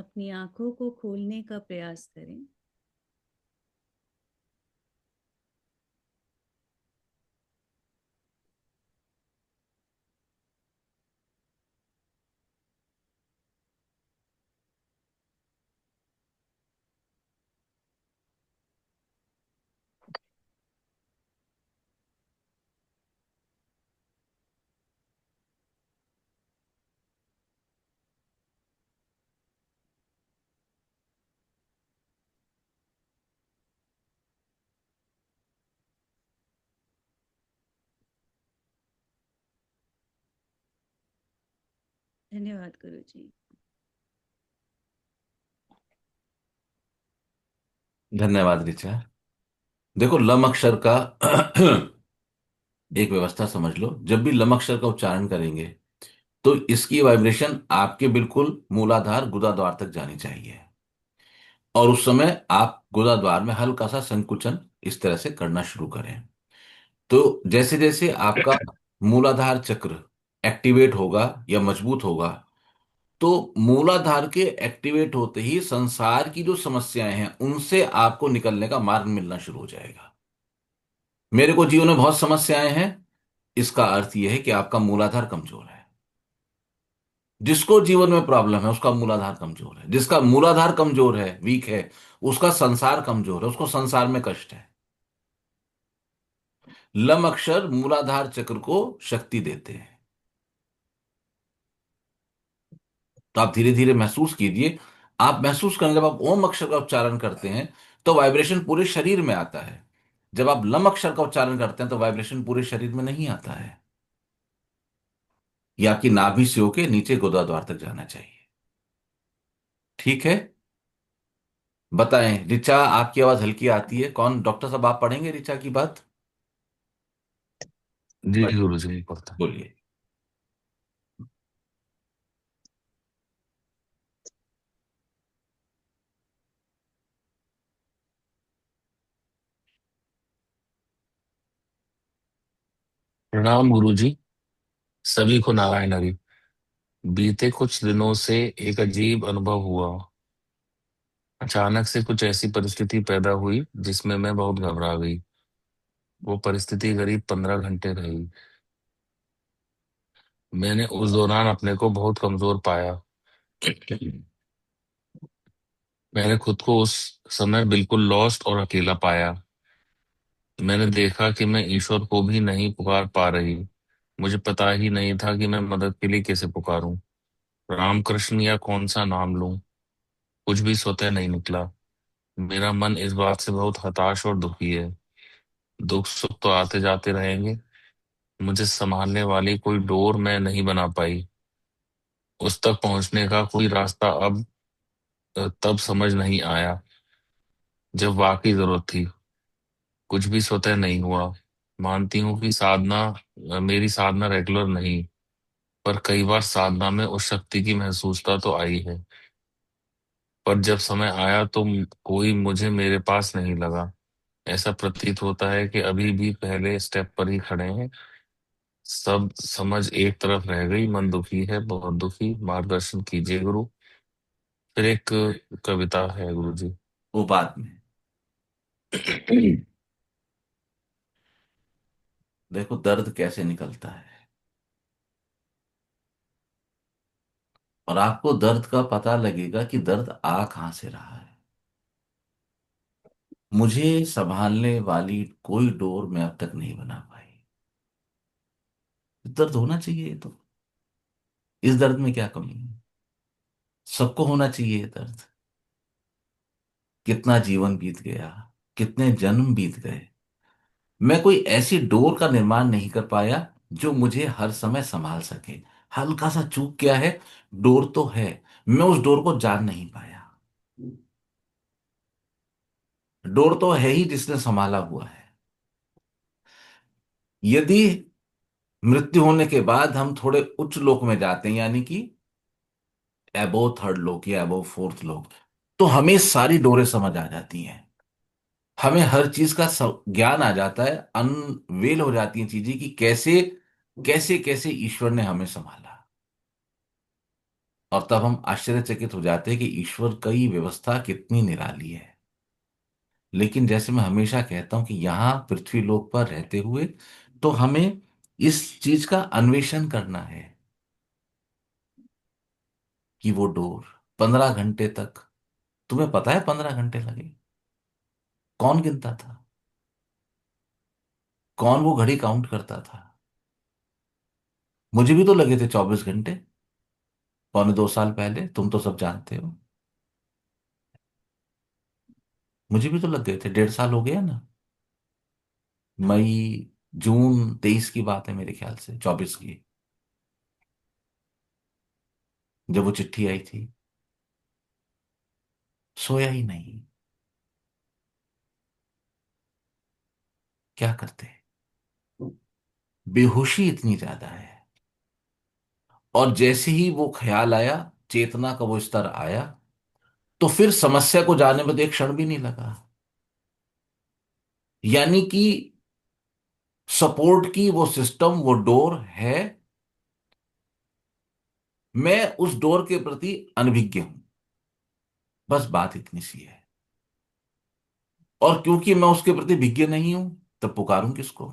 अपनी आंखों को खोलने का प्रयास करें। धन्यवाद गुरु जी। धन्यवाद ऋचा। देखो, लम अक्षर का एक व्यवस्था समझ लो। जब भी लम अक्षर का उच्चारण करेंगे तो इसकी वाइब्रेशन आपके बिल्कुल मूलाधार गुदाद्वार तक जानी चाहिए, और उस समय आप गुदाद्वार में हल्का सा संकुचन इस तरह से करना शुरू करें। तो जैसे जैसे आपका मूलाधार चक्र एक्टिवेट होगा या मजबूत होगा, तो मूलाधार के एक्टिवेट होते ही संसार की जो समस्याएं हैं उनसे आपको निकलने का मार्ग मिलना शुरू हो जाएगा। मेरे को जीवन में बहुत समस्याएं हैं, इसका अर्थ यह है कि आपका मूलाधार कमजोर है। जिसको जीवन में प्रॉब्लम है उसका मूलाधार कमजोर है। जिसका मूलाधार कमजोर है, वीक है, उसका संसार कमजोर है, उसको संसार में कष्ट है। लम अक्षर मूलाधार चक्र को शक्ति देते हैं। तो आप धीरे धीरे महसूस कीजिए। आप महसूस करें, जब आप ओम अक्षर का उच्चारण करते हैं तो वाइब्रेशन पूरे शरीर में आता है। जब आप लम अक्षर का उच्चारण करते हैं तो वाइब्रेशन पूरे शरीर में नहीं आता है। ये आपकी नाभि से होके नीचे गुदाद्वार तक जाना चाहिए। ठीक है, बताएं ऋचा, आपकी आवाज हल्की आती है। कौन डॉक्टर साहब, आप पढ़ेंगे ऋचा की बात? जी बस, गुरु जी, पढ़ता हूँ। बोलिए। प्रणाम गुरु जी, सभी को नारायण हरि। बीते कुछ दिनों से एक अजीब अनुभव हुआ। अचानक से कुछ ऐसी परिस्थिति पैदा हुई जिसमें मैं बहुत घबरा गई। वो परिस्थिति करीब 15 घंटे रही। मैंने उस दौरान अपने को बहुत कमजोर पाया। मैंने खुद को उस समय बिल्कुल लॉस्ट और अकेला पाया। मैंने देखा कि मैं ईश्वर को भी नहीं पुकार पा रही। मुझे पता ही नहीं था कि मैं मदद के लिए कैसे पुकारूं। रामकृष्ण या कौन सा नाम लूं, कुछ भी स्वतः नहीं निकला। मेरा मन इस बात से बहुत हताश और दुखी है। दुख सुख तो आते जाते रहेंगे, मुझे संभालने वाली कोई डोर मैं नहीं बना पाई। उस तक पहुंचने का कोई रास्ता अब तब समझ नहीं आया जब वाकई जरूरत थी। कुछ भी स्वतः नहीं हुआ। मानती हूँ कि मेरी साधना रेगुलर नहीं, पर कई बार साधना में उस शक्ति की महसूसता तो आई है। पर जब समय आया तो कोई मुझे मेरे पास नहीं लगा। ऐसा प्रतीत होता है कि अभी भी पहले स्टेप पर ही खड़े हैं। सब समझ एक तरफ रह गई। मन दुखी है, बहुत दुखी। मार्गदर्शन कीजिए गुरु। फिर एक कविता है गुरु जी। वो बाद में। देखो, दर्द कैसे निकलता है, और आपको दर्द का पता लगेगा कि दर्द आ कहां से रहा है। मुझे संभालने वाली कोई डोर मैं अब तक नहीं बना पाई। दर्द होना चाहिए, ये तो, इस दर्द में क्या कमी है? सबको होना चाहिए ये दर्द। कितना जीवन बीत गया, कितने जन्म बीत गए, मैं कोई ऐसी डोर का निर्माण नहीं कर पाया जो मुझे हर समय संभाल सके। हल्का सा चूक गया है। डोर तो है, मैं उस डोर को जान नहीं पाया। डोर तो है ही जिसने संभाला हुआ है। यदि मृत्यु होने के बाद हम थोड़े उच्च लोक में जाते हैं, यानी कि एबो थर्ड लोक या एबो फोर्थ लोक, तो हमें सारी डोरें समझ आ जाती हैं। हमें हर चीज का ज्ञान आ जाता है, अनवेल हो जाती हैं चीजें कि कैसे कैसे कैसे ईश्वर ने हमें संभाला। और तब हम आश्चर्यचकित हो जाते हैं कि ईश्वर की व्यवस्था कितनी निराली है। लेकिन जैसे मैं हमेशा कहता हूं कि यहां पृथ्वी लोक पर रहते हुए तो हमें इस चीज का अन्वेषण करना है कि वो डोर 15 घंटे तक, तुम्हें पता है 15 घंटे लगे? कौन गिनता था? कौन वो घड़ी काउंट करता था? मुझे भी तो लगे थे 24 घंटे, 2.25 साल पहले, तुम तो सब जानते हो। मुझे भी तो लग गए थे, 1.5 साल हो गया ना। मई जून 23 की बात है, मेरे ख्याल से 24 की, जब वो चिट्ठी आई थी। सोया ही नहीं। क्या करते? बेहोशी इतनी ज्यादा है। और जैसे ही वो ख्याल आया, चेतना का वो स्तर आया, तो फिर समस्या को जानने में तो एक क्षण भी नहीं लगा। यानी कि सपोर्ट की वो सिस्टम, वो डोर है। मैं उस डोर के प्रति अनभिज्ञ हूं, बस बात इतनी सी है। और क्योंकि मैं उसके प्रति विज्ञ नहीं हूं, तब पुकारूं किसको?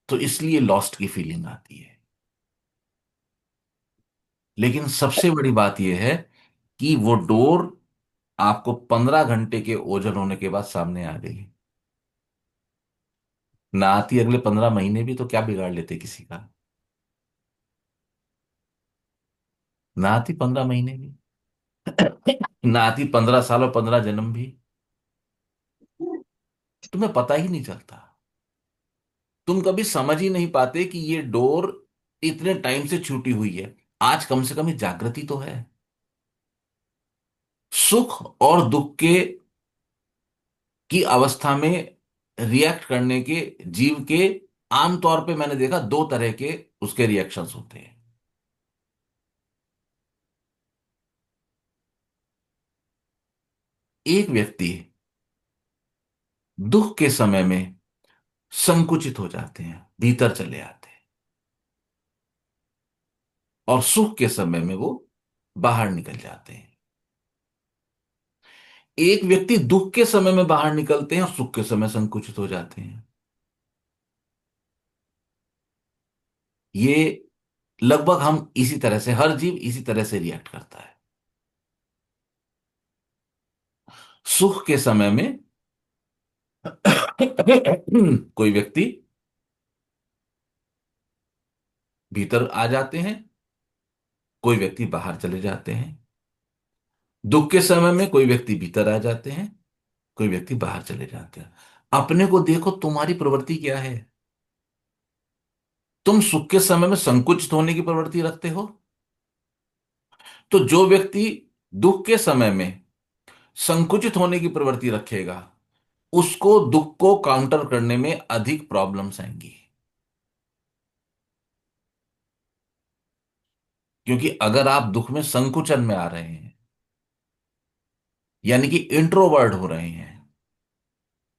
तो इसलिए लॉस्ट की फीलिंग आती है। लेकिन सबसे बड़ी बात यह है कि वो डोर आपको 15 घंटे के ओझल होने के बाद सामने आ गई। ना आती अगले 15 महीने भी तो क्या बिगाड़ लेते किसी का? ना आती 15 महीने भी, ना आती 15 साल और 15 जन्म भी, तुम्हें पता ही नहीं चलता। तुम कभी समझ ही नहीं पाते कि ये डोर इतने टाइम से छूटी हुई है। आज कम से कम ये जागृति तो है। सुख और दुख के की अवस्था में रिएक्ट करने के जीव के आमतौर पे मैंने देखा 2 तरह के उसके रिएक्शंस होते हैं। एक व्यक्ति दुख के समय में संकुचित हो जाते हैं, भीतर चले आते हैं, और सुख के समय में वो बाहर निकल जाते हैं। एक व्यक्ति दुख के समय में बाहर निकलते हैं और सुख के समय संकुचित हो जाते हैं। ये लगभग हम इसी तरह से, हर जीव इसी तरह से रिएक्ट करता है। सुख के समय में कोई व्यक्ति भीतर आ जाते हैं, कोई व्यक्ति बाहर चले जाते हैं। दुख के समय में कोई व्यक्ति भीतर आ जाते हैं, कोई व्यक्ति बाहर चले जाते हैं। अपने को देखो, तुम्हारी प्रवृत्ति क्या है? तुम सुख के समय में संकुचित होने की प्रवृत्ति रखते हो, तो जो व्यक्ति दुख के समय में संकुचित होने की प्रवृत्ति रखेगा, उसको दुख को काउंटर करने में अधिक प्रॉब्लम्स आएंगी। क्योंकि अगर आप दुख में संकुचन में आ रहे हैं, यानी कि इंट्रोवर्ट हो रहे हैं,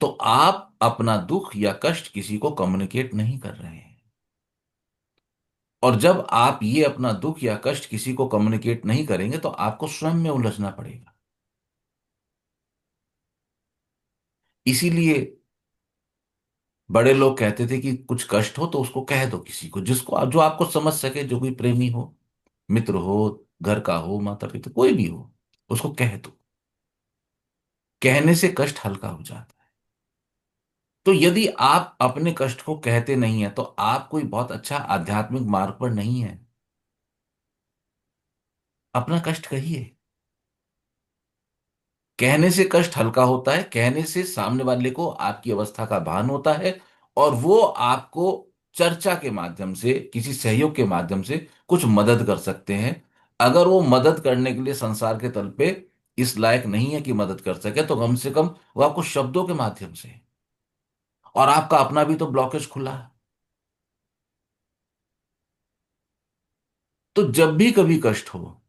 तो आप अपना दुख या कष्ट किसी को कम्युनिकेट नहीं कर रहे हैं। और जब आप ये अपना दुख या कष्ट किसी को कम्युनिकेट नहीं करेंगे, तो आपको स्वयं में उलझना पड़ेगा। इसीलिए बड़े लोग कहते थे कि कुछ कष्ट हो तो उसको कह दो किसी को, जिसको जो आपको समझ सके, जो कोई प्रेमी हो, मित्र हो, घर का हो, माता पिता, कोई भी हो, उसको कह दो। कहने से कष्ट हल्का हो जाता है। तो यदि आप अपने कष्ट को कहते नहीं है, तो आप कोई बहुत अच्छा आध्यात्मिक मार्ग पर नहीं है। अपना कष्ट कहिए। कहने से कष्ट हल्का होता है, कहने से सामने वाले को आपकी अवस्था का भान होता है, और वो आपको चर्चा के माध्यम से, किसी सहयोग के माध्यम से कुछ मदद कर सकते हैं। अगर वो मदद करने के लिए संसार के तल पे इस लायक नहीं है कि मदद कर सके, तो कम से कम वो आपको शब्दों के माध्यम से, और आपका अपना भी तो ब्लॉकेज खुला है। तो जब भी कभी कष्ट हो,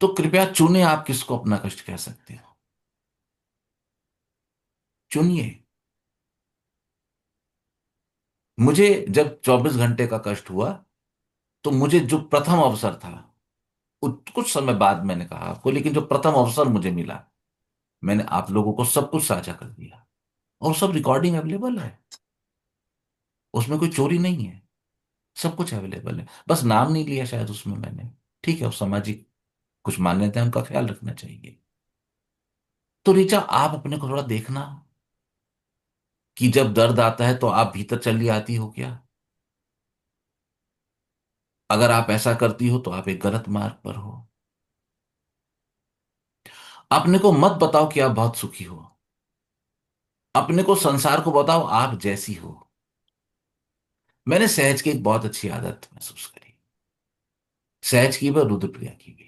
तो कृपया चुने आप किसको अपना कष्ट कह सकते हो। चुनिए। मुझे जब 24 घंटे का कष्ट हुआ, तो मुझे जो प्रथम अवसर था, कुछ समय बाद मैंने कहा आपको, लेकिन जो प्रथम अवसर मुझे मिला, मैंने आप लोगों को सब कुछ साझा कर दिया। और सब रिकॉर्डिंग अवेलेबल है, उसमें कोई चोरी नहीं है, सब कुछ अवेलेबल है। बस नाम नहीं लिया शायद उसमें मैंने। ठीक है, और सामाजिक कुछ मान्यता है, उनका ख्याल रखना चाहिए। तो ऋचा, आप अपने को थोड़ा देखना कि जब दर्द आता है तो आप भीतर चली आती हो क्या? अगर आप ऐसा करती हो तो आप एक गलत मार्ग पर हो। अपने को मत बताओ कि आप बहुत सुखी हो, अपने को संसार को बताओ आप जैसी हो। मैंने सहज की एक बहुत अच्छी आदत महसूस करी, सहज की व रुद्रप्रिया की भी।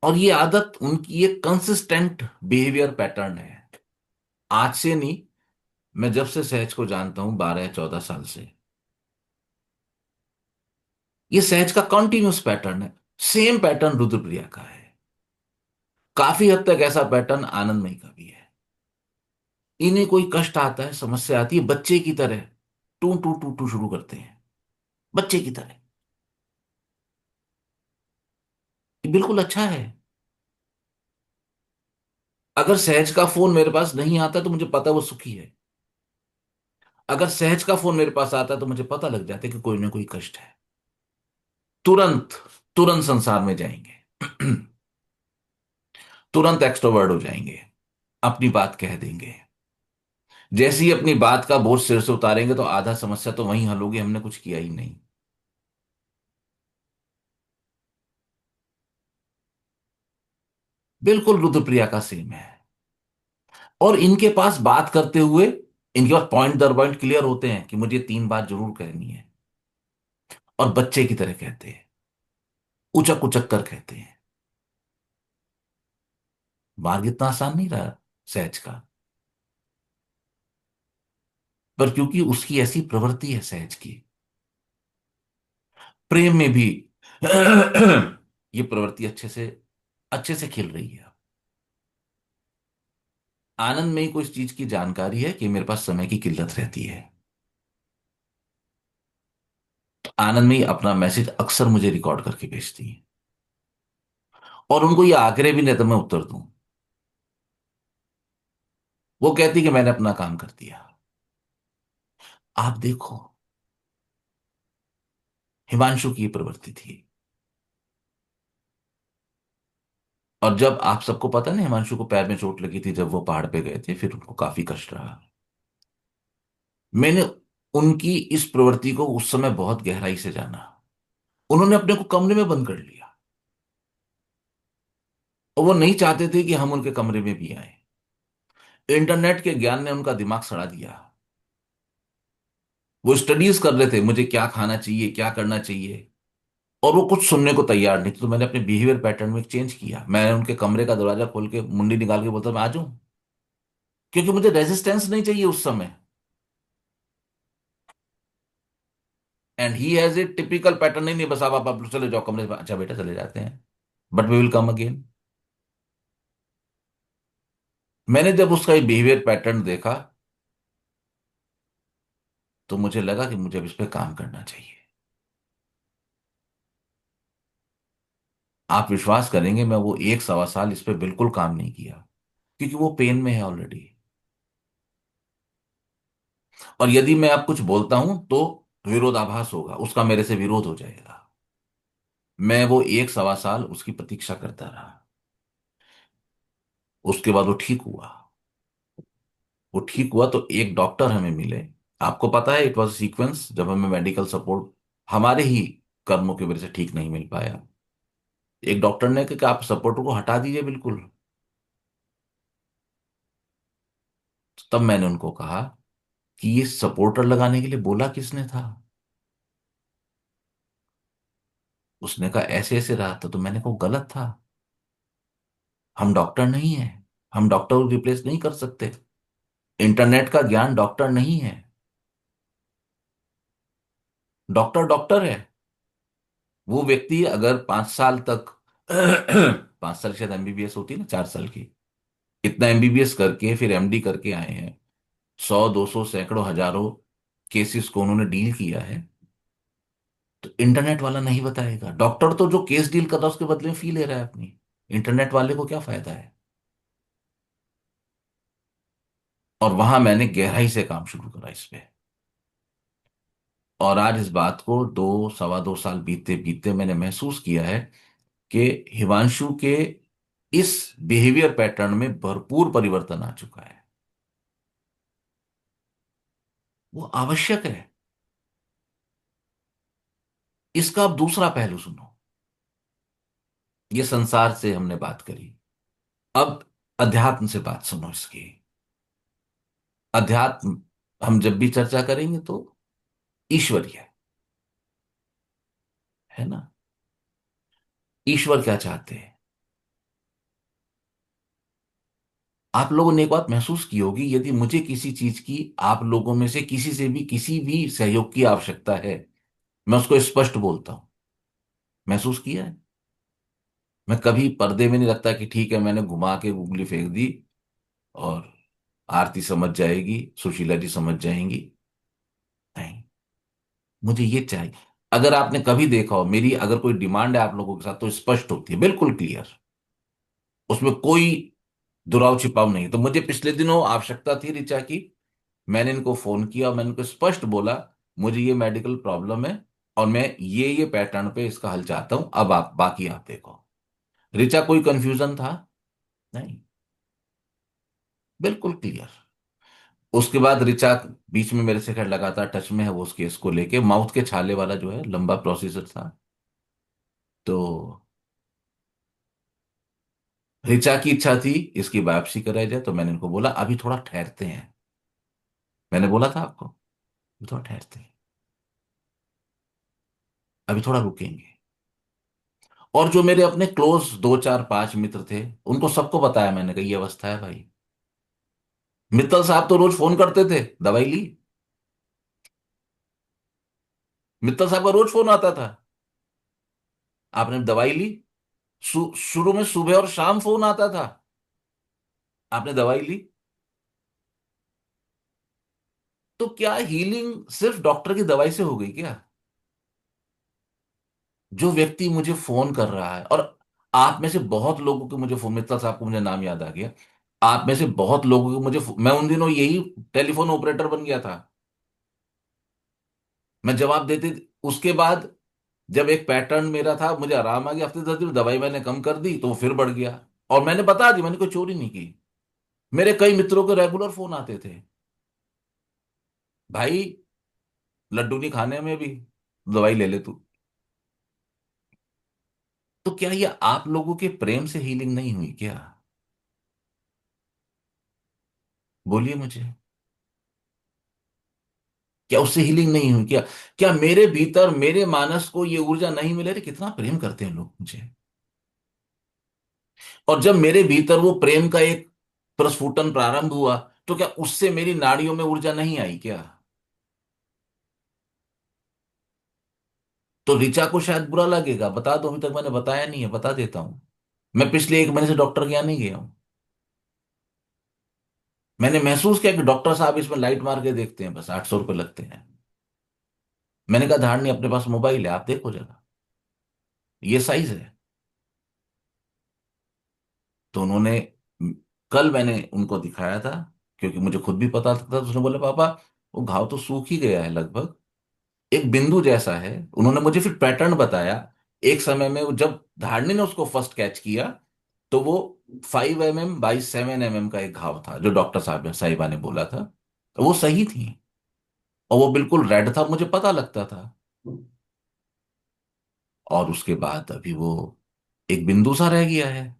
और ये आदत उनकी एक कंसिस्टेंट बिहेवियर पैटर्न है। आज से नहीं, मैं जब से सहज को जानता हूं, 12 या 14 साल से, ये सहज का कॉन्टिन्यूस पैटर्न है। सेम पैटर्न रुद्रप्रिया का है। काफी हद तक ऐसा पैटर्न आनंदमयी का भी है। इन्हें कोई कष्ट आता है, समस्या आती है, बच्चे की तरह टू टू टू टू शुरू करते हैं, बच्चे की तरह। ये बिल्कुल अच्छा है। अगर सहज का फोन मेरे पास नहीं आता तो मुझे पता वो सुखी है। अगर सहज का फोन मेरे पास आता तो मुझे पता लग जाता कि कोई ना कोई कष्ट है। तुरंत, तुरंत संसार में जाएंगे, तुरंत एक्सट्रोवर्ट हो जाएंगे, अपनी बात कह देंगे। जैसे ही अपनी बात का बोझ सिर से उतारेंगे तो आधा समस्या तो वहीं हल होगी, हमने कुछ किया ही नहीं। बिल्कुल रुद्रप्रिया का सेम है। और इनके पास बात करते हुए, इनके पास पॉइंट दर पॉइंट क्लियर होते हैं कि मुझे 3 बात जरूर कहनी है। और बच्चे की तरह कहते हैं, उचक उचक कर कहते हैं। मार्ग इतना आसान नहीं रहा सहज का, पर क्योंकि उसकी ऐसी प्रवृत्ति है सहज की, प्रेम में भी ये प्रवृत्ति अच्छे से खिल रही है। आनंद में ही कोई इस चीज की जानकारी है कि मेरे पास समय की किल्लत रहती है। तो आनंद में ही अपना मैसेज अक्सर मुझे रिकॉर्ड करके भेजती है। और उनको ये आग्रह भी नहीं था मैं उत्तर दूं। वो कहती कि मैंने अपना काम कर दिया। आप देखो, हिमांशु की ये प्रवृत्ति थी। और जब आप सबको पता है ना, हिमांशु को पैर में चोट लगी थी जब वो पहाड़ पे गए थे, फिर उनको काफी कष्ट रहा। मैंने उनकी इस प्रवृत्ति को उस समय बहुत गहराई से जाना। उन्होंने अपने को कमरे में बंद कर लिया, और वो नहीं चाहते थे कि हम उनके कमरे में भी आए। इंटरनेट के ज्ञान ने उनका दिमाग सड़ा दिया। वो स्टडीज कर रहे थे, मुझे क्या खाना चाहिए, क्या करना चाहिए, और वो कुछ सुनने को तैयार नहीं थे। तो मैंने अपने बिहेवियर पैटर्न में चेंज किया। मैंने उनके कमरे का दरवाजा खोल के मुंडी निकाल के बोलता मैं आ जाऊं, क्योंकि मुझे रेजिस्टेंस नहीं चाहिए उस समय। And he has a typical pattern, नहीं नहीं बस आप चले जाओ कमरे में। अच्छा बेटा चले जाते हैं, but we will come again. मैंने जब उसका ये बिहेवियर पैटर्न देखा तो मुझे लगा कि मुझे अब इस पर काम करना चाहिए। आप विश्वास करेंगे, मैं वो 1 सवा साल इस पे बिल्कुल काम नहीं किया, क्योंकि वो पेन में है ऑलरेडी। और यदि मैं अब कुछ बोलता हूं तो विरोधाभास होगा, उसका मेरे से विरोध हो जाएगा। मैं वो 1 सवा साल उसकी प्रतीक्षा करता रहा। उसके बाद वो ठीक हुआ। वो ठीक हुआ तो एक डॉक्टर हमें मिले। आपको पता है, इट वॉज सीक्वेंस। जब हमें मेडिकल सपोर्ट हमारे ही कर्मों की वजह से ठीक नहीं मिल पाया, एक डॉक्टर ने कहा कि आप सपोर्टर को हटा दीजिए बिल्कुल। तब मैंने उनको कहा कि ये सपोर्टर लगाने के लिए बोला किसने था? उसने कहा ऐसे ऐसे रहा था। तो मैंने कहा गलत था, हम डॉक्टर नहीं है, हम डॉक्टर को रिप्लेस नहीं कर सकते। इंटरनेट का ज्ञान डॉक्टर नहीं है। डॉक्टर डॉक्टर है। वो व्यक्ति अगर 5 साल तक 5 साल शायद एमबीबीएस होती है ना, 4 साल की, इतना एमबीबीएस करके फिर एमडी करके आए हैं, 100 200 सैकड़ों हजारों केसेस को उन्होंने डील किया है, तो इंटरनेट वाला नहीं बताएगा। डॉक्टर तो जो केस डील कर रहा है उसके बदले में फी ले रहा है अपनी। इंटरनेट वाले को क्या फायदा है? और वहां मैंने गहराई से काम शुरू करा इस पे। और आज इस बात को 2 सवा 2 साल बीतते बीतते मैंने महसूस किया है कि हिमांशु के इस बिहेवियर पैटर्न में भरपूर परिवर्तन आ चुका है। वो आवश्यक है। इसका अब दूसरा पहलू सुनो। ये संसार से हमने बात करी, अब अध्यात्म से बात सुनो इसकी। अध्यात्म हम जब भी चर्चा करेंगे तो ईश्वरीय है ना। ईश्वर क्या चाहते हैं? आप लोगों ने एक बात महसूस की होगी, यदि मुझे किसी चीज की, आप लोगों में से किसी से भी किसी भी सहयोग की आवश्यकता है, मैं उसको स्पष्ट बोलता हूं। महसूस किया है? मैं कभी पर्दे में नहीं रखता कि ठीक है मैंने घुमा के उंगली फेंक दी और आरती समझ जाएगी, सुशीला जी समझ जाएंगी। नहीं, मुझे ये चाहिए। अगर आपने कभी देखा हो, मेरी अगर कोई डिमांड है आप लोगों के साथ तो स्पष्ट होती है, बिल्कुल क्लियर। उसमें कोई दुराव छिपाव नहीं। तो मुझे पिछले दिनों आवश्यकता थी ऋचा की, मैंने इनको फोन किया और मैंने इनको स्पष्ट बोला मुझे ये मेडिकल प्रॉब्लम है और मैं ये पैटर्न पे इसका हल चाहता हूं, अब आप बाकी आप देखो। ऋचा कोई कंफ्यूजन था? नहीं, बिल्कुल क्लियर। उसके बाद ऋचा बीच में मेरे से खैर लगातार टच में है, वो उस केस को लेके माउथ के छाले वाला जो है लंबा प्रोसीजर था। तो ऋचा की इच्छा थी इसकी बायोप्सी कराई जाए, तो मैंने इनको बोला अभी थोड़ा ठहरते हैं। मैंने बोला था आपको, अभी थोड़ा ठहरते हैं, अभी थोड़ा रुकेंगे। और जो मेरे अपने क्लोज 2 4 5 मित्र थे उनको सबको बताया मैंने, कहा ये अवस्था है भाई। मित्तल साहब तो रोज फोन करते थे, दवाई ली? मित्तल साहब का रोज फोन आता था, आपने दवाई ली? शुरू में सुबह और शाम फोन आता था, आपने दवाई ली? तो क्या हीलिंग सिर्फ डॉक्टर की दवाई से हो गई क्या? जो व्यक्ति मुझे फोन कर रहा है, और आप में से बहुत लोगों के मुझे फोन, मित्तल साहब को मुझे नाम याद आ गया, आप में से बहुत लोगों के मुझे मैं उन दिनों यही टेलीफोन ऑपरेटर बन गया था। मैं जवाब देते, उसके बाद जब एक पैटर्न मेरा था, मुझे आराम आ गया, हफ्ते 10 दिन दवाई मैंने कम कर दी तो वो फिर बढ़ गया। और मैंने बता दी, मैंने कोई चोरी नहीं की। मेरे कई मित्रों के रेगुलर फोन आते थे, भाई लड्डू नहीं खाने में भी, दवाई ले ले तू। तो क्या ये आप लोगों के प्रेम से हीलिंग नहीं हुई क्या? बोलिए मुझे, क्या उससे हीलिंग नहीं हुई क्या? क्या मेरे भीतर मेरे मानस को ये ऊर्जा नहीं मिले? अरे कितना प्रेम करते हैं लोग मुझे। और जब मेरे भीतर वो प्रेम का एक प्रस्फुटन प्रारंभ हुआ, तो क्या उससे मेरी नाड़ियों में ऊर्जा नहीं आई क्या? तो ऋचा को शायद बुरा लगेगा, बता दो, अभी तक मैंने बताया नहीं है, बता देता हूं। मैं पिछले 1 महीने से डॉक्टर के यहाँ नहीं गया हूं। मैंने महसूस किया कि डॉक्टर साहब इसमें लाइट मार के देखते हैं, बस 800 रुपये लगते हैं। मैंने कहा धाड़ नहीं, अपने पास मोबाइल है, आप देखो जरा, ये साइज है। तो उन्होंने, कल मैंने उनको दिखाया था, क्योंकि मुझे खुद भी पता था, तो उसने बोले पापा वो घाव तो सूख ही गया है लगभग, एक बिंदु जैसा है। उन्होंने मुझे फिर पैटर्न बताया। एक समय में जब धारणी ने उसको फर्स्ट कैच किया, तो वो 5 mm बाई 7 mm का एक घाव था, जो डॉक्टर साहब साहिबा ने बोला था, तो वो सही थी। और वो बिल्कुल रेड था, मुझे पता लगता था। और उसके बाद अभी वो एक बिंदु सा रह गया है।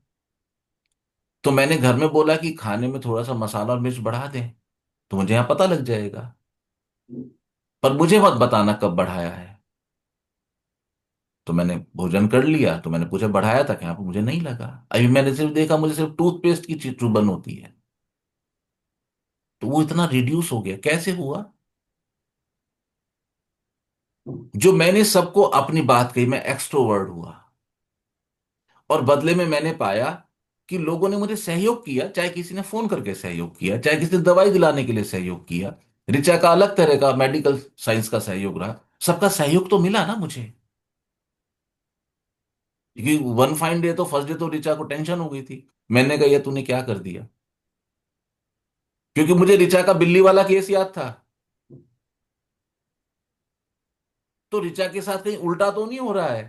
तो मैंने घर में बोला कि खाने में थोड़ा सा मसाला और मिर्च बढ़ा दें, तो मुझे यहां पता लग जाएगा। पर मुझे मत बताना कब बढ़ाया है। तो मैंने भोजन कर लिया, तो मैंने पूछा बढ़ाया था क्या? मुझे नहीं लगा। अभी मैंने सिर्फ देखा मुझे सिर्फ टूथपेस्ट की चुभन होती है। तो वो इतना रिड्यूस हो गया, कैसे हुआ? जो मैंने सबको अपनी बात कही, मैं एक्सट्रोवर्ट हुआ। और बदले में मैंने पाया कि लोगों ने मुझे सहयोग किया, चाहे किसी ने फोन करके सहयोग किया, चाहे किसी ने दवाई दिलाने के लिए सहयोग किया। ऋचा का अलग तरह का मेडिकल साइंस का सहयोग रहा, सबका सहयोग तो मिला ना मुझे। क्योंकि वन फाइन डे तो फर्स्ट डे तो ऋचा को टेंशन हो गई थी। मैंने कहा ये तूने क्या कर दिया, क्योंकि मुझे ऋचा का बिल्ली वाला केस याद था। तो ऋचा के साथ कहीं उल्टा तो नहीं हो रहा है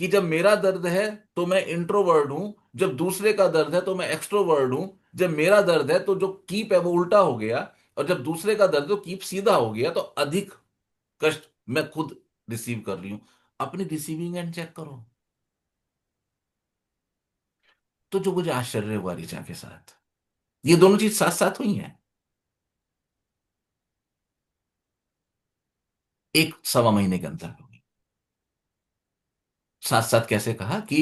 कि जब मेरा दर्द है तो मैं इंट्रोवर्ड हूं, जब दूसरे का दर्द है तो मैं एक्सट्रोवर्ड हूं। जब मेरा दर्द है तो जो कीप है वो उल्टा हो गया, और जब दूसरे का दर्द है तो कीप सीधा हो गया, तो अधिक कष्ट मैं खुद रिसीव कर रही हूं। अपनी रिसीविंग एंड चेक करो। तो जो मुझे आश्चर्य हुआ ऋचा के साथ, ये दोनों चीज साथ साथ हुई हैं। एक सवा महीने के अंतर हुई। साथ साथ कैसे कहा कि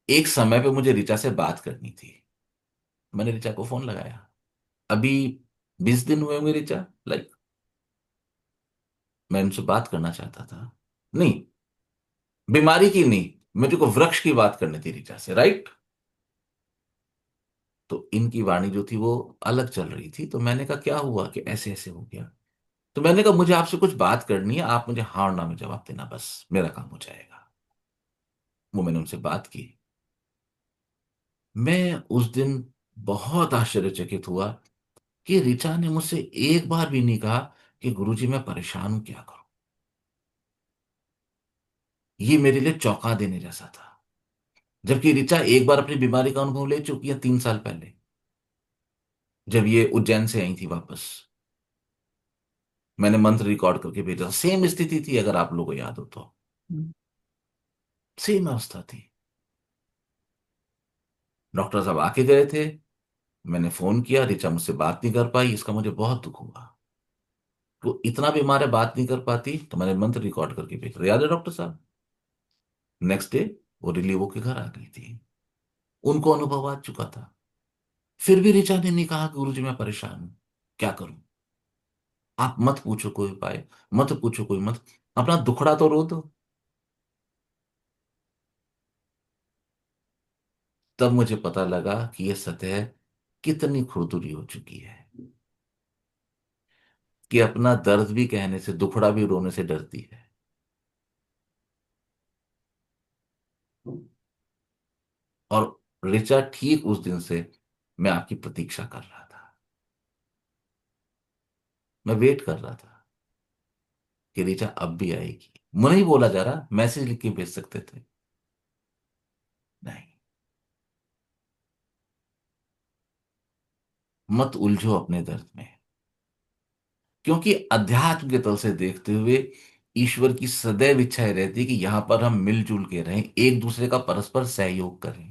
एक समय पे मुझे ऋचा से बात करनी थी। मैंने ऋचा को फोन लगाया। अभी 20 दिन हुए होंगे ऋचा, लाइक मैं उनसे बात करना चाहता था। नहीं, बीमारी की नहीं, मुझे को वृक्ष की बात करनी थी ऋचा से, राइट। तो इनकी वाणी जो थी वो अलग चल रही थी। तो मैंने कहा क्या हुआ कि ऐसे ऐसे हो गया। तो मैंने कहा मुझे आपसे कुछ बात करनी है, आप मुझे हाँ और ना में जवाब देना, बस मेरा काम हो जाएगा। वो मैंने उनसे बात की। मैं उस दिन बहुत आश्चर्यचकित हुआ कि ऋचा ने मुझसे एक बार भी नहीं कहा कि गुरुजी मैं परेशान हूं, क्या करूं। ये मेरे लिए चौंका देने जैसा था। जबकि ऋचा एक बार अपनी बीमारी का अनुभव ले चुकी है 3 साल पहले, जब ये उज्जैन से आई थी वापस। मैंने मंत्र रिकॉर्ड करके भेजा, सेम स्थिति थी, अगर आप लोगों को याद हो तो। सेम अवस्था थी। डॉक्टर साहब आके गए थे। मैंने फोन किया, ऋचा मुझसे बात नहीं कर पाई, इसका मुझे बहुत दुख हुआ। वो इतना बीमार है, बात नहीं कर पाती, तो मैंने मंत्र रिकॉर्ड करके भेजा, याद है डॉक्टर साहब। नेक्स्ट डे वो रिलीव होके घर आ गई थी। उनको अनुभव आ चुका था। फिर भी ऋचा ने नहीं कहा कि गुरुजी मैं परेशान हूं, क्या करूं। आप मत पूछो कोई उपाय, मत पूछो कोई मत, अपना दुखड़ा तो रो दो। तब मुझे पता लगा कि यह सतह कितनी खुरदुरी हो चुकी है, कि अपना दर्द भी कहने से, दुखड़ा भी रोने से डरती है। और ऋचा ठीक उस दिन से मैं आपकी प्रतीक्षा कर रहा था। मैं वेट कर रहा था कि ऋचा अब भी आएगी। मुझे नहीं बोला जा रहा, मैसेज लिख के भेज सकते थे। नहीं, मत उलझो अपने दर्द में। क्योंकि अध्यात्म के तल से देखते हुए ईश्वर की सदैव इच्छा ही रहती है कि यहां पर हम मिलजुल के रहें, एक दूसरे का परस्पर सहयोग करें।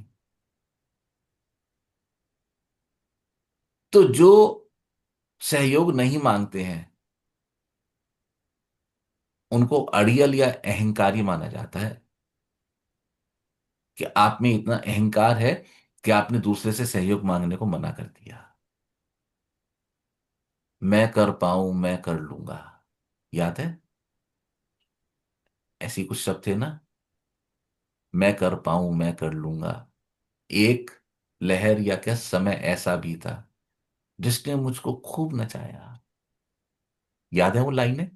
तो जो सहयोग नहीं मांगते हैं उनको अड़ियल या अहंकारी माना जाता है, कि आप में इतना अहंकार है कि आपने दूसरे से सहयोग मांगने को मना कर दिया। मैं कर पाऊं, मैं कर लूंगा, याद है, ऐसी कुछ शब्द थे ना। मैं कर पाऊं, मैं कर लूंगा। एक लहर या क्या समय ऐसा भी था जिसने मुझको खूब नचाया। याद है वो लाइनें।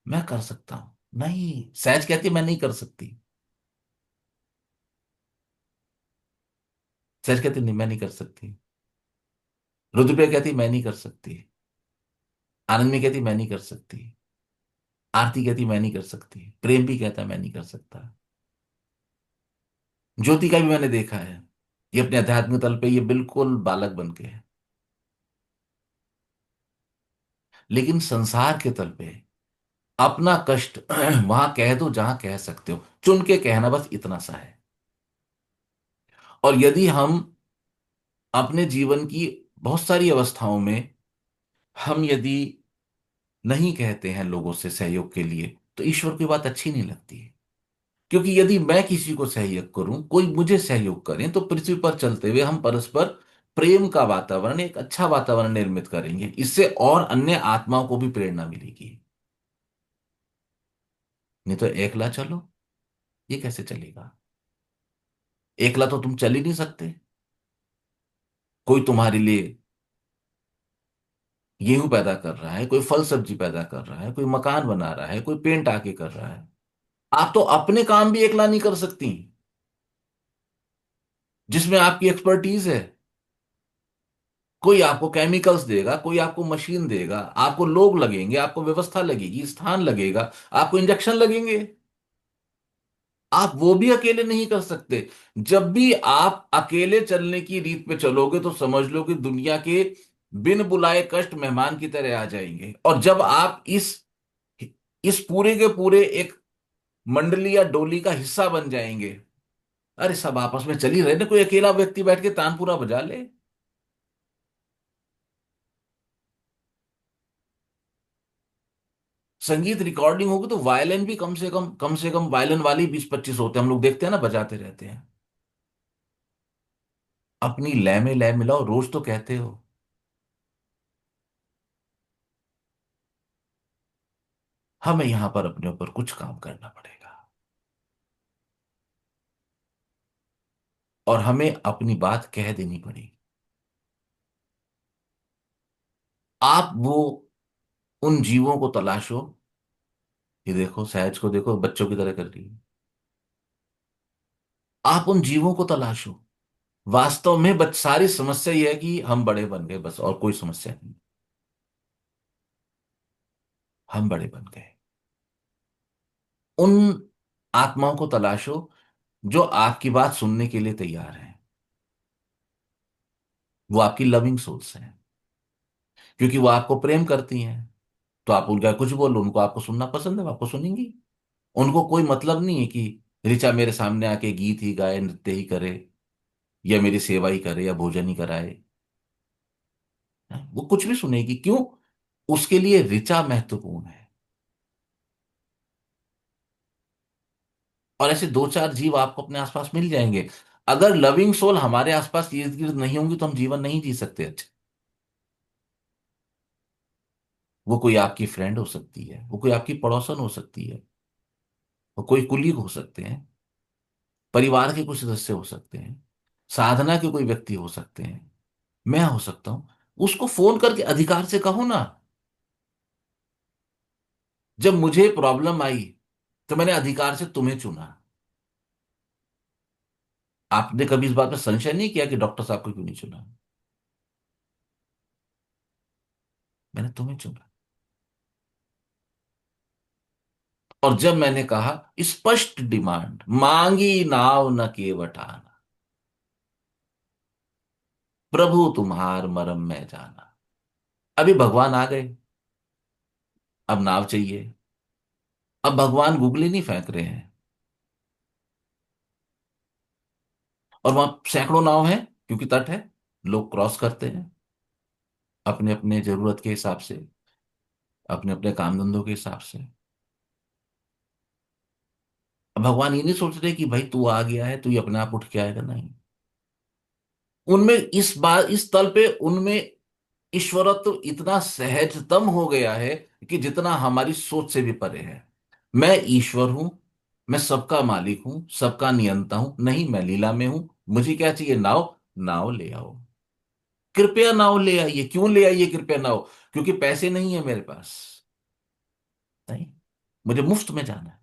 मैं कर सकता हूं, नहीं, सहज कहती मैं नहीं कर सकती। सहज कहती नहीं, मैं नहीं कर सकती। रुद्रप्रिया कहती मैं नहीं कर सकती। आनंद में कहती मैं नहीं कर सकती। आरती कहती मैं नहीं कर सकती। प्रेम भी कहता मैं नहीं कर सकता। ज्योति का भी मैंने देखा है, ये अपने आध्यात्मिक तल पे ये बिल्कुल बालक बन के है। लेकिन संसार के तल पे अपना कष्ट वहां कह दो जहां कह सकते हो, चुन के कहना, बस इतना सा है। और यदि हम अपने जीवन की बहुत सारी अवस्थाओं में हम यदि नहीं कहते हैं लोगों से सहयोग के लिए, तो ईश्वर की बात अच्छी नहीं लगती है। क्योंकि यदि मैं किसी को सहयोग करूं, कोई मुझे सहयोग करें, तो पृथ्वी पर चलते हुए हम परस्पर प्रेम का वातावरण, एक अच्छा वातावरण निर्मित करेंगे। इससे और अन्य आत्माओं को भी प्रेरणा मिलेगी। नहीं तो एकला चलो, ये कैसे चलेगा। एकला तो तुम चल ही नहीं सकते। कोई तुम्हारे लिए गेहूं पैदा कर रहा है, कोई फल सब्जी पैदा कर रहा है, कोई मकान बना रहा है, कोई पेंट आके कर रहा है। आप तो अपने काम भी अकेला नहीं कर सकती जिसमें आपकी एक्सपर्टीज है। कोई आपको केमिकल्स देगा, कोई आपको मशीन देगा, आपको लोग लगेंगे, आपको व्यवस्था लगेगी, स्थान लगेगा, आपको इंजेक्शन लगेंगे। आप वो भी अकेले नहीं कर सकते। जब भी आप अकेले चलने की रीत पे चलोगे तो समझ लो कि दुनिया के बिन बुलाए कष्ट मेहमान की तरह आ जाएंगे। और जब आप इस पूरे के पूरे एक मंडली या डोली का हिस्सा बन जाएंगे, अरे सब आपस में चल ही रहे ना, कोई अकेला व्यक्ति बैठ के तानपुरा बजा ले। संगीत रिकॉर्डिंग होगी तो वायलिन भी कम से कम वायलिन वाले 20-25 होते हैं, हम लोग देखते हैं ना, बजाते रहते हैं। अपनी लय में लय मिलाओ, रोज तो कहते हो। हमें यहां पर अपने ऊपर कुछ काम करना पड़ेगा और हमें अपनी बात कह देनी पड़ेगी। आप वो उन जीवों को तलाशो। ये देखो सहज को, देखो बच्चों की तरह कर रही है। आप उन जीवों को तलाशो। वास्तव में बच सारी समस्या यह है कि हम बड़े बन गए, बस, और कोई समस्या नहीं। हम बड़े बन गए। उन आत्माओं को तलाशो जो आपकी बात सुनने के लिए तैयार हैं। वो आपकी लविंग सोल्स हैं, क्योंकि वो आपको प्रेम करती हैं। तो आप उनका कुछ बोलो, उनको आपको सुनना पसंद है, वो आपको सुनेंगी। उनको कोई मतलब नहीं है कि ऋचा मेरे सामने आके गीत ही गाए, नृत्य ही करे, या मेरी सेवा ही करे, या भोजन ही कराए। वो कुछ भी सुनेगी। क्यों? उसके लिए ऋचा महत्वपूर्ण है। और ऐसे दो चार जीव आपको अपने आसपास मिल जाएंगे। अगर लविंग सोल हमारे आसपास इर्द गिर्द नहीं होंगी तो हम जीवन नहीं जी सकते अच्छे। वो कोई आपकी फ्रेंड हो सकती है, वो कोई आपकी पड़ोसन हो सकती है, वो कोई कुलीग हो सकते हैं, परिवार के कुछ सदस्य हो सकते हैं, साधना के कोई व्यक्ति हो सकते हैं, मैं हो सकता हूं। उसको फोन करके अधिकार से कहो ना। जब मुझे प्रॉब्लम आई तो मैंने अधिकार से तुम्हें चुना। आपने कभी इस बात पर संशय नहीं किया कि डॉक्टर साहब को क्यों नहीं चुना? मैंने तुम्हें चुना। और जब मैंने कहा, स्पष्ट डिमांड, मांगी नाव न केवटाना, प्रभु तुम्हार मरम मैं जाना। अभी भगवान आ गए, अब नाव चाहिए। अब भगवान गुगली नहीं फेंक रहे हैं। और वहां सैकड़ों नाव हैं, क्योंकि तट है, लोग क्रॉस करते हैं अपने अपने जरूरत के हिसाब से, अपने अपने काम धंधों के हिसाब से। अब भगवान ये नहीं सोच रहे कि भाई तू आ गया है, तू ही अपने आप उठ के आएगा, नहीं। उनमें इस बात, इस तल पे उनमें ईश्वरत्व इतना सहजतम हो गया है कि जितना हमारी सोच से भी परे है। मैं ईश्वर हूं, मैं सबका मालिक हूं, सबका नियंता हूं, नहीं मैं लीला में हूं। मुझे क्या चाहिए? नाव। नाव ले आओ, कृपया नाव ले आइए। क्यों ले आइए कृपया नाव? क्योंकि पैसे नहीं है मेरे पास, नहीं, मुझे मुफ्त में जाना है।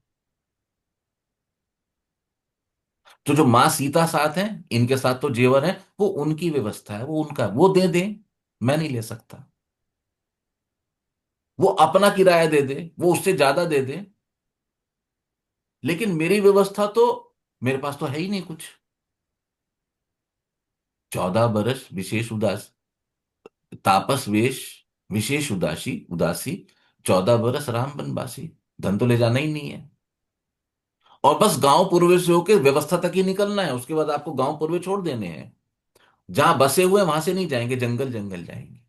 तो जो माँ सीता साथ हैं, इनके साथ तो जेवर है, वो उनकी व्यवस्था है, वो उनका, वो दे दें, मैं नहीं ले सकता। वो अपना किराया दे दे, वो उससे ज्यादा दे दे, लेकिन मेरी व्यवस्था तो, मेरे पास तो है ही नहीं कुछ। 14 बरस विशेष उदास, तापस वेश, विशेष उदासी उदासी, 14 बरस राम बनवासी। धन तो ले जाना ही नहीं है। और बस गांव पूर्वे से होकर व्यवस्था तक ही निकलना है, उसके बाद आपको गांव पूर्वे छोड़ देने हैं। जहां बसे हुए हैं, वहां से नहीं जाएंगे, जंगल जंगल जाएंगे।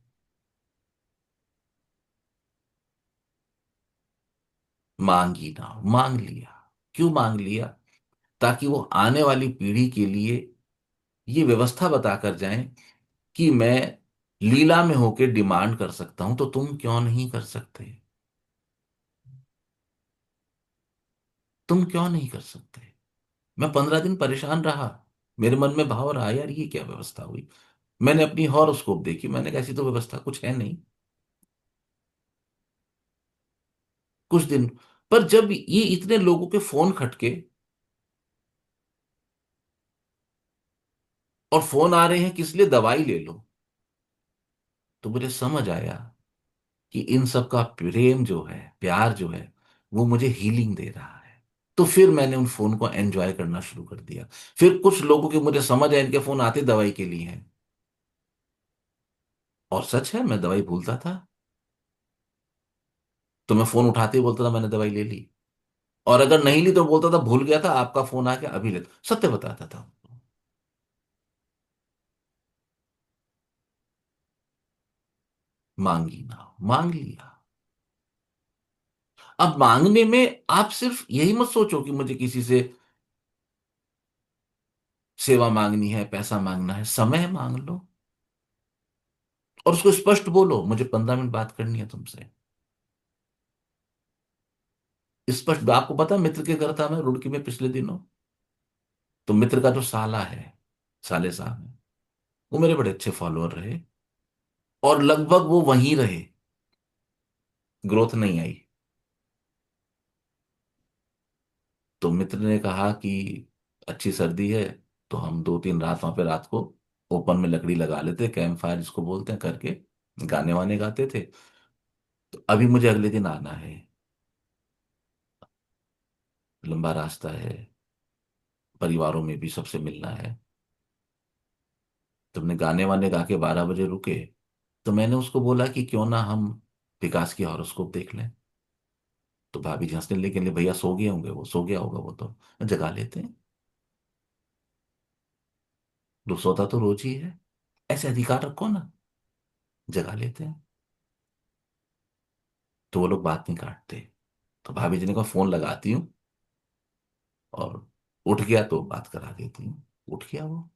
मांगी ना, मांग लिया। क्यों मांग लिया? ताकि वो आने वाली पीढ़ी के लिए ये व्यवस्था बताकर जाएं कि मैं लीला में होके डिमांड कर सकता हूं, तो तुम क्यों नहीं कर सकते? तुम क्यों नहीं कर सकते? मैं 15 दिन परेशान रहा। मेरे मन में भाव रहा, यार ये क्या व्यवस्था हुई। मैंने अपनी हॉरोस्कोप देखी, मैंने कहा ऐसी तो व्यवस्था कुछ है नहीं। कुछ दिन। पर जब ये इतने लोगों के फोन खटके और फोन आ रहे हैं किस लिए, दवाई ले लो, तो मुझे समझ आया कि इन सब का प्रेम जो है, प्यार जो है, वो मुझे हीलिंग दे रहा है। तो फिर मैंने उन फोन को एंजॉय करना शुरू कर दिया। फिर कुछ लोगों की मुझे समझ है इनके फोन आते दवाई के लिए हैं। और सच है, मैं दवाई भूलता था तो मैं फोन उठाते ही बोलता था मैंने दवाई ले ली। और अगर नहीं ली तो बोलता था भूल गया था, आपका फोन आ गया अभी ले, सत्य बताता था। मांगी ना, मांग लिया। अब मांगने में आप सिर्फ यही मत सोचो कि मुझे किसी से सेवा मांगनी है, पैसा मांगना है, समय मांग लो। और उसको स्पष्ट बोलो, मुझे 15 मिनट बात करनी है तुमसे। स्पष्ट। आपको पता है, मित्र के घर था मैं रुड़की में पिछले दिनों। तो मित्र का जो साला है, साले साहब है, वो मेरे बड़े अच्छे फॉलोअर रहे और लगभग वो वहीं रहे, ग्रोथ नहीं आई। तो मित्र ने कहा कि अच्छी सर्दी है तो हम 2-3 रात वहां पे रात को ओपन में लकड़ी लगा लेते, कैंप फायर जिसको बोलते हैं, करके गाने वाने गाते थे। तो अभी मुझे अगले दिन आना है, लंबा रास्ता है, परिवारों में भी सबसे मिलना है। तुमने गाने वाने गा के 12 बजे रुके। तो मैंने उसको बोला कि क्यों ना हम विकास की हॉरोस्कोप देख लें। तो भाभी जी हंसने लगी, कहने भैया सो गए होंगे, वो सो गया होगा, वो तो जगा लेते हैं। सोता तो रोज ही है, ऐसे अधिकार रखो ना, जगा लेते हैं। तो वो लोग बात नहीं काटते। तो भाभी जी ने कहा फोन लगाती हूँ, और उठ गया तो बात करा देती हूँ। उठ गया वो।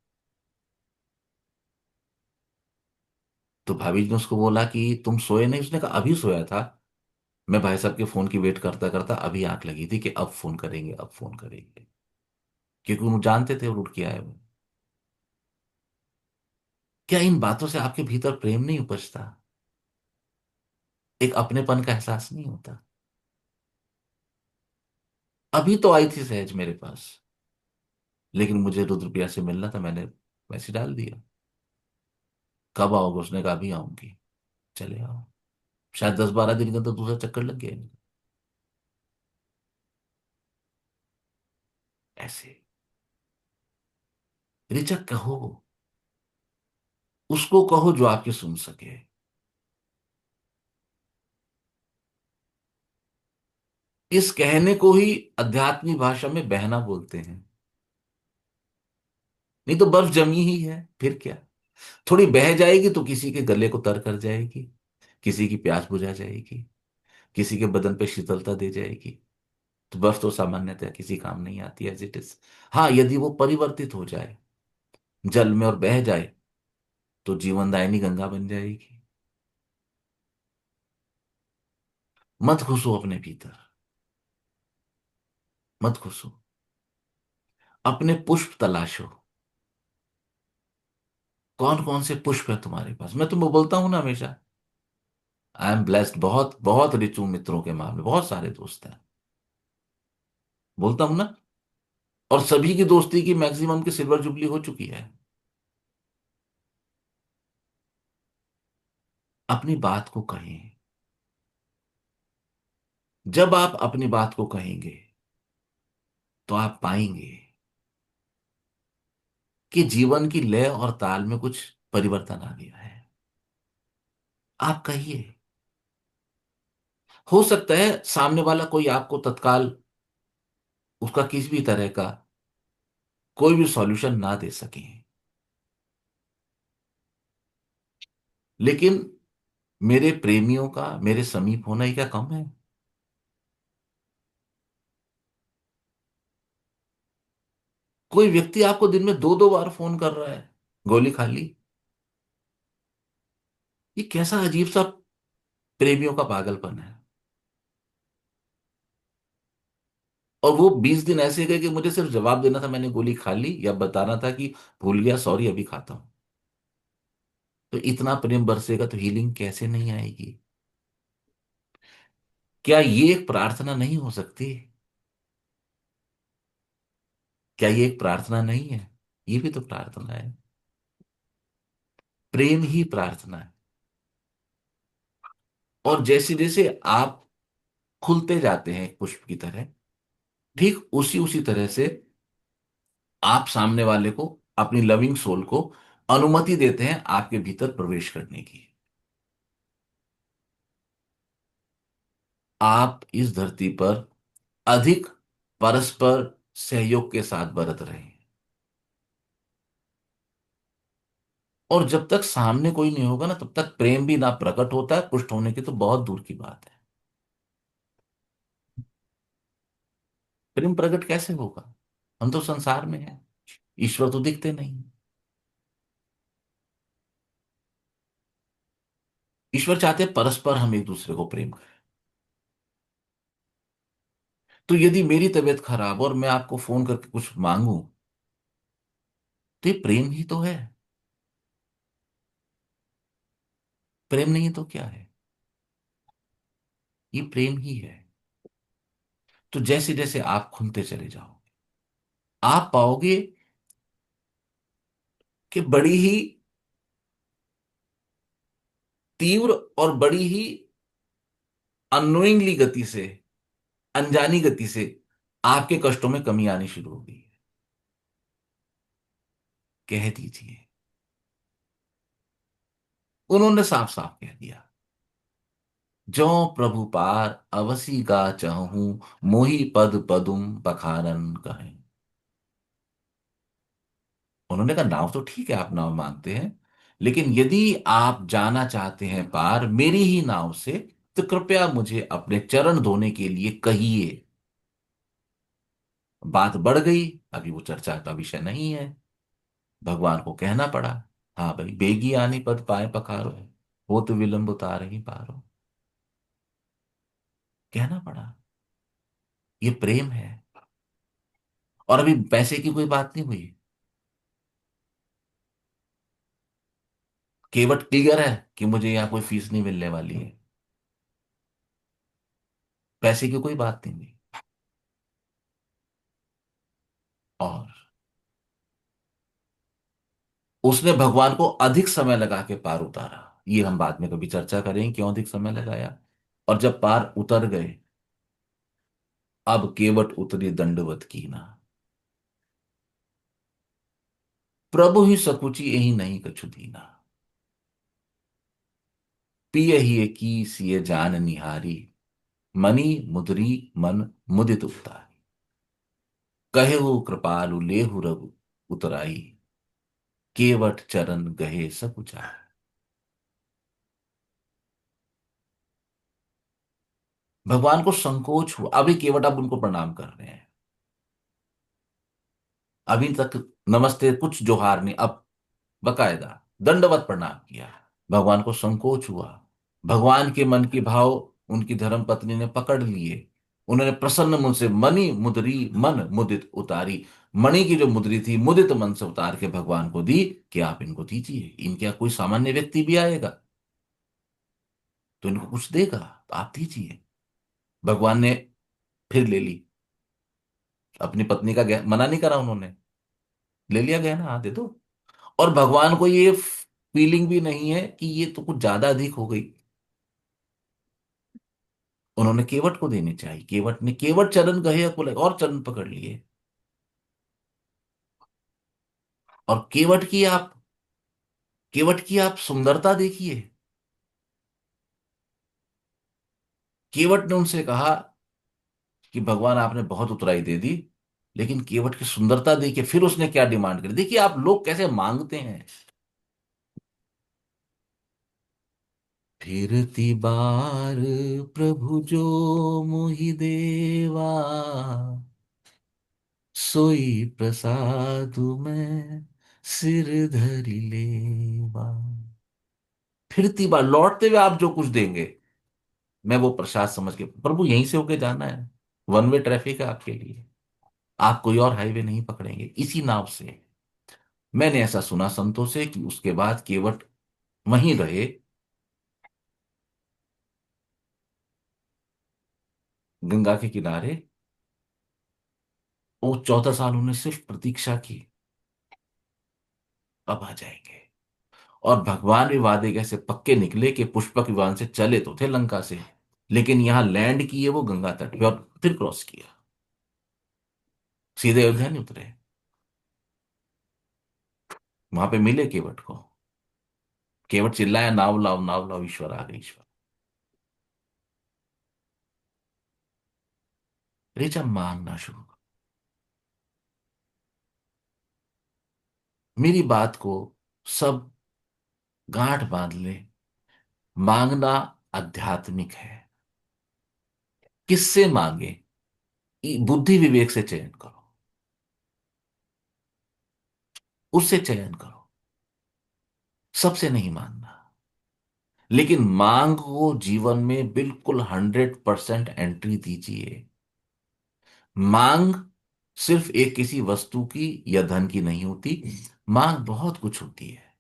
तो भाभी जी ने उसको बोला कि तुम सोए नहीं, उसने कहा अभी सोया था, मैं भाई साहब के फोन की वेट करता करता अभी आंख लगी थी कि अब फोन करेंगे, अब फोन करेंगे। क्योंकि वो जानते थे वो उठ के आए हुए। क्या इन बातों से आपके भीतर प्रेम नहीं उपजता? एक अपनेपन का एहसास नहीं होता? अभी तो आई थी सहज मेरे पास, लेकिन मुझे रुद्रप्रिया से मिलना था, मैंने मैसेज डाल दिया। कब आओगे, उसने कहा अभी आऊंगी। चले आओ। शायद 10-12 दिन का तो दूसरा चक्कर लग गया इनका। ऐसे रिचक कहो, उसको कहो जो आपके सुन सके। इस कहने को ही आध्यात्मिक भाषा में बहना बोलते हैं। नहीं तो बर्फ जमी ही है, फिर क्या। थोड़ी बह जाएगी तो किसी के गले को तर कर जाएगी, किसी की प्यास बुझा जाएगी, किसी के बदन पे शीतलता दे जाएगी। तो बर्फ तो सामान्यतः किसी काम नहीं आती, एज इट इज। हाँ, यदि वो परिवर्तित हो जाए जल में और बह जाए तो जीवनदायिनी गंगा बन जाएगी। मत घुसो अपने भीतर, मत घुसो। अपने पुष्प तलाशो। कौन कौन से पुष्प है तुम्हारे पास? मैं तुम्हें बोलता हूं ना हमेशा, आई एम ब्लेस्ड, बहुत बहुत रिच हूं मित्रों के मामले, बहुत सारे दोस्त हैं, बोलता हूं ना। और सभी की दोस्ती की मैक्सिमम की सिल्वर जुबली हो चुकी है। अपनी बात को कहें। जब आप अपनी बात को कहेंगे तो आप पाएंगे कि जीवन की लय और ताल में कुछ परिवर्तन आ गया है। आप कहिए। हो सकता है सामने वाला कोई आपको तत्काल उसका किसी भी तरह का कोई भी सॉल्यूशन ना दे सके, लेकिन मेरे प्रेमियों का मेरे समीप होना ही क्या कम है? कोई व्यक्ति आपको दिन में 2-2 बार फोन कर रहा है, गोली खा ली। ये कैसा अजीब सा प्रेमियों का पागलपन है। और वो 20 दिन ऐसे गए कि मुझे सिर्फ जवाब देना था मैंने गोली खा ली, या बताना था कि भूल गया, सॉरी अभी खाता हूं। तो इतना प्रेम बरसेगा तो हीलिंग कैसे नहीं आएगी? क्या ये एक प्रार्थना नहीं हो सकती? क्या ये एक प्रार्थना नहीं है? ये भी तो प्रार्थना है। प्रेम ही प्रार्थना है। और जैसे जैसे आप खुलते जाते हैं एक पुष्प की तरह, ठीक उसी उसी तरह से आप सामने वाले को, अपनी लविंग सोल को अनुमति देते हैं आपके भीतर प्रवेश करने की। आप इस धरती पर अधिक परस्पर सहयोग के साथ बरत रहे हैं। और जब तक सामने कोई नहीं होगा ना, तब तक प्रेम भी ना प्रकट होता है, पुष्ट होने की तो बहुत दूर की बात है। प्रेम प्रकट कैसे होगा? हम तो संसार में हैं, ईश्वर तो दिखते नहीं। ईश्वर चाहते हैं परस्पर हम एक दूसरे को प्रेम करें। तो यदि मेरी तबीयत खराब और मैं आपको फोन करके कुछ मांगू, तो ये प्रेम ही तो है। प्रेम नहीं तो क्या है? ये प्रेम ही है। तो जैसे जैसे आप खुलते चले जाओ, आप पाओगे कि बड़ी ही तीव्र और बड़ी ही अननोइंगली गति से, अनजानी गति से आपके कष्टों में कमी आनी शुरू हो गई है। कह दीजिए। उन्होंने साफ साफ कह दिया, जो प्रभु पार अवसी का चाहूं, मोहि पद पदुम पखारन कहें। उन्होंने कहा नाव तो ठीक है, आप नाव मांगते हैं, लेकिन यदि आप जाना चाहते हैं पार मेरी ही नाव से, तो कृपया मुझे अपने चरण धोने के लिए कहिए। बात बढ़ गई। अभी वो चर्चा का विषय नहीं है। भगवान को कहना पड़ा, हाँ भाई, बेगी आनी पद पाए पखारो, हो तो विलंब उतार ही पारो। कहना पड़ा। ये प्रेम है। और अभी पैसे की कोई बात नहीं हुई। केवट क्लियर है कि मुझे यहाँ कोई फीस नहीं मिलने वाली है। पैसे की कोई बात नहीं हुई। और उसने भगवान को अधिक समय लगा के पार उतारा। ये हम बाद में कभी चर्चा करेंगे क्यों अधिक समय लगाया। और जब पार उतर गए, अब केवट उतरी दंडवत कीना, प्रभु ही सकुची यही नहीं कछु दीना। पिय ही की सिय जान निहारी, मनी मुदरी मन मुदित उतारी। कहेहु कृपालु लेहु रघु उतराई, केवट चरण गहे सकुचाई। भगवान को संकोच हुआ। अभी केवट अब उनको प्रणाम कर रहे हैं। अभी तक नमस्ते कुछ जोहार नहीं, अब बकायदा दंडवत प्रणाम किया। भगवान को संकोच हुआ। भगवान के मन के भाव उनकी धर्म पत्नी ने पकड़ लिए। उन्होंने प्रसन्न मन से मणि मुद्री मन मुदित उतारी, मणि की जो मुद्री थी मुदित मन से उतार के भगवान को दी कि आप इनको दीजिए। इनके यहाँ कोई सामान्य व्यक्ति भी आएगा तो इनको कुछ देगा, तो आप दीजिए। भगवान ने फिर ले ली। अपनी पत्नी का मना नहीं करा उन्होंने, ले लिया गहना, हाँ दे दो। और भगवान को ये फीलिंग भी नहीं है कि ये तो कुछ ज्यादा अधिक हो गई। उन्होंने केवट को देनी चाहिए। केवट ने, केवट चरण गए को लगे और चरण पकड़ लिए। और केवट की आप सुंदरता देखिए। केवट ने उनसे कहा कि भगवान आपने बहुत उतराई दे दी, लेकिन केवट की सुंदरता देखिए। फिर उसने क्या डिमांड करी, देखिए आप लोग कैसे मांगते हैं। फिरती बार प्रभु जो मोहि देवा, सोई प्रसादु में सिर धरि लेवा। फिरती बार लौटते हुए आप जो कुछ देंगे, मैं वो प्रसाद समझ के, प्रभु यहीं से होके जाना है, वन वे ट्रैफिक है आपके लिए, आप कोई और हाईवे नहीं पकड़ेंगे इसी नाव से। मैंने ऐसा सुना संतों से कि उसके बाद केवट वहीं रहे। गंगा के किनारे। वो 14 साल उन्होंने सिर्फ प्रतीक्षा की, अब आ जाएंगे। और भगवान भी वादे कैसे पक्के निकले कि पुष्पक विमान से चले तो थे लंका से, लेकिन यहां लैंड किए वो गंगा तट पे और फिर क्रॉस किया, सीधे अयोध्या नहीं उतरे। वहां पे मिले केवट को। केवट चिल्लाया, नाव लाओ नाव लाओ, ईश्वर आ गए ईश्वर। ऋचा मांगना शुरू कर। मेरी बात को सब गांठ बांध ले। मांगना आध्यात्मिक है। किससे मांगे? बुद्धि विवेक से चयन करो, उससे चयन करो। सबसे नहीं मांगना। लेकिन मांग को जीवन में बिल्कुल 100% एंट्री दीजिए। मांग सिर्फ एक किसी वस्तु की या धन की नहीं होती। मांग बहुत कुछ होती है।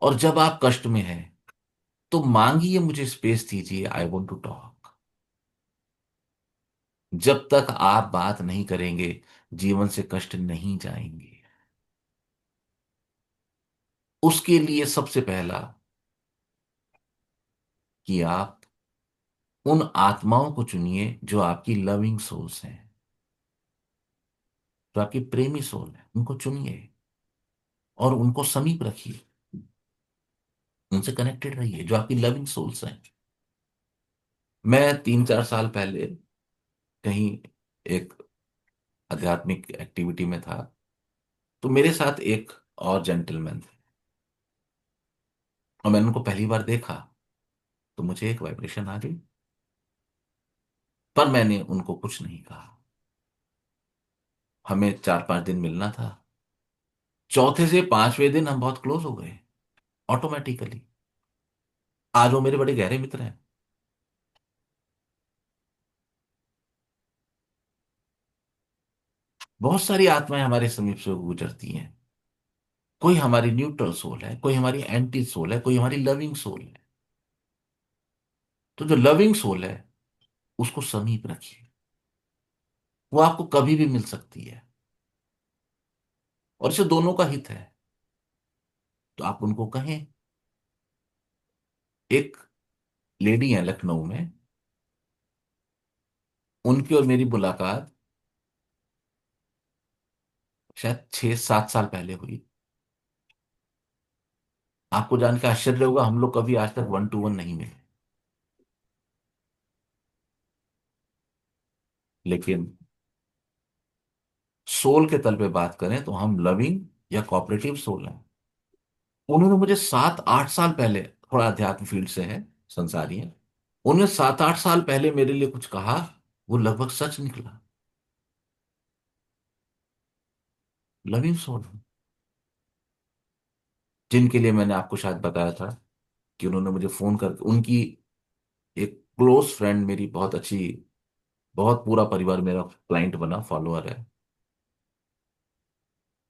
और जब आप कष्ट में हैं तो मांगिए, मुझे स्पेस दीजिए, आई वॉन्ट टू टॉक। जब तक आप बात नहीं करेंगे जीवन से कष्ट नहीं जाएंगे। उसके लिए सबसे पहला कि आप उन आत्माओं को चुनिए जो आपकी लविंग सोल्स हैं, जो आपकी प्रेमी सोल है, उनको चुनिए और उनको समीप रखिए। उनसे कनेक्टेड रहिए, जो आपकी लविंग सोल्स हैं। मैं 3-4 साल पहले कहीं एक आध्यात्मिक एक्टिविटी में था, तो मेरे साथ एक और जेंटलमैन थे, और मैंने उनको पहली बार देखा तो मुझे एक वाइब्रेशन आ गई, पर मैंने उनको कुछ नहीं कहा। हमें 4-5 दिन मिलना था। चौथे से 5वें दिन हम बहुत क्लोज हो गए ऑटोमेटिकली। आज वो मेरे बड़े गहरे मित्र हैं। बहुत सारी आत्माएं हमारे समीप से गुजरती हैं। कोई हमारी न्यूट्रल सोल है, कोई हमारी एंटी सोल है, कोई हमारी लविंग सोल है। तो जो लविंग सोल है उसको समीप रखिए। वो आपको कभी भी मिल सकती है और इसे दोनों का हित है। तो आप उनको कहें। एक लेडी है लखनऊ में, उनकी और मेरी मुलाकात शायद 6-7 साल पहले हुई। आपको जान के आश्चर्य होगा, हम लोग कभी आज तक 1-to-1 नहीं मिले। लेकिन सोल के तल पे बात करें तो हम लविंग या कोऑपरेटिव सोल हैं। उन्होंने मुझे 7-8 साल पहले, थोड़ा अध्यात्म फील्ड से है, संसारी है, उन्होंने 7-8 साल पहले मेरे लिए कुछ कहा, वो लगभग सच निकला। लविंग सोल, जिनके लिए मैंने आपको शायद बताया था कि उन्होंने मुझे फोन करके, उनकी एक क्लोज फ्रेंड, मेरी बहुत अच्छी, बहुत पूरा परिवार मेरा क्लाइंट बना, फॉलोअर है,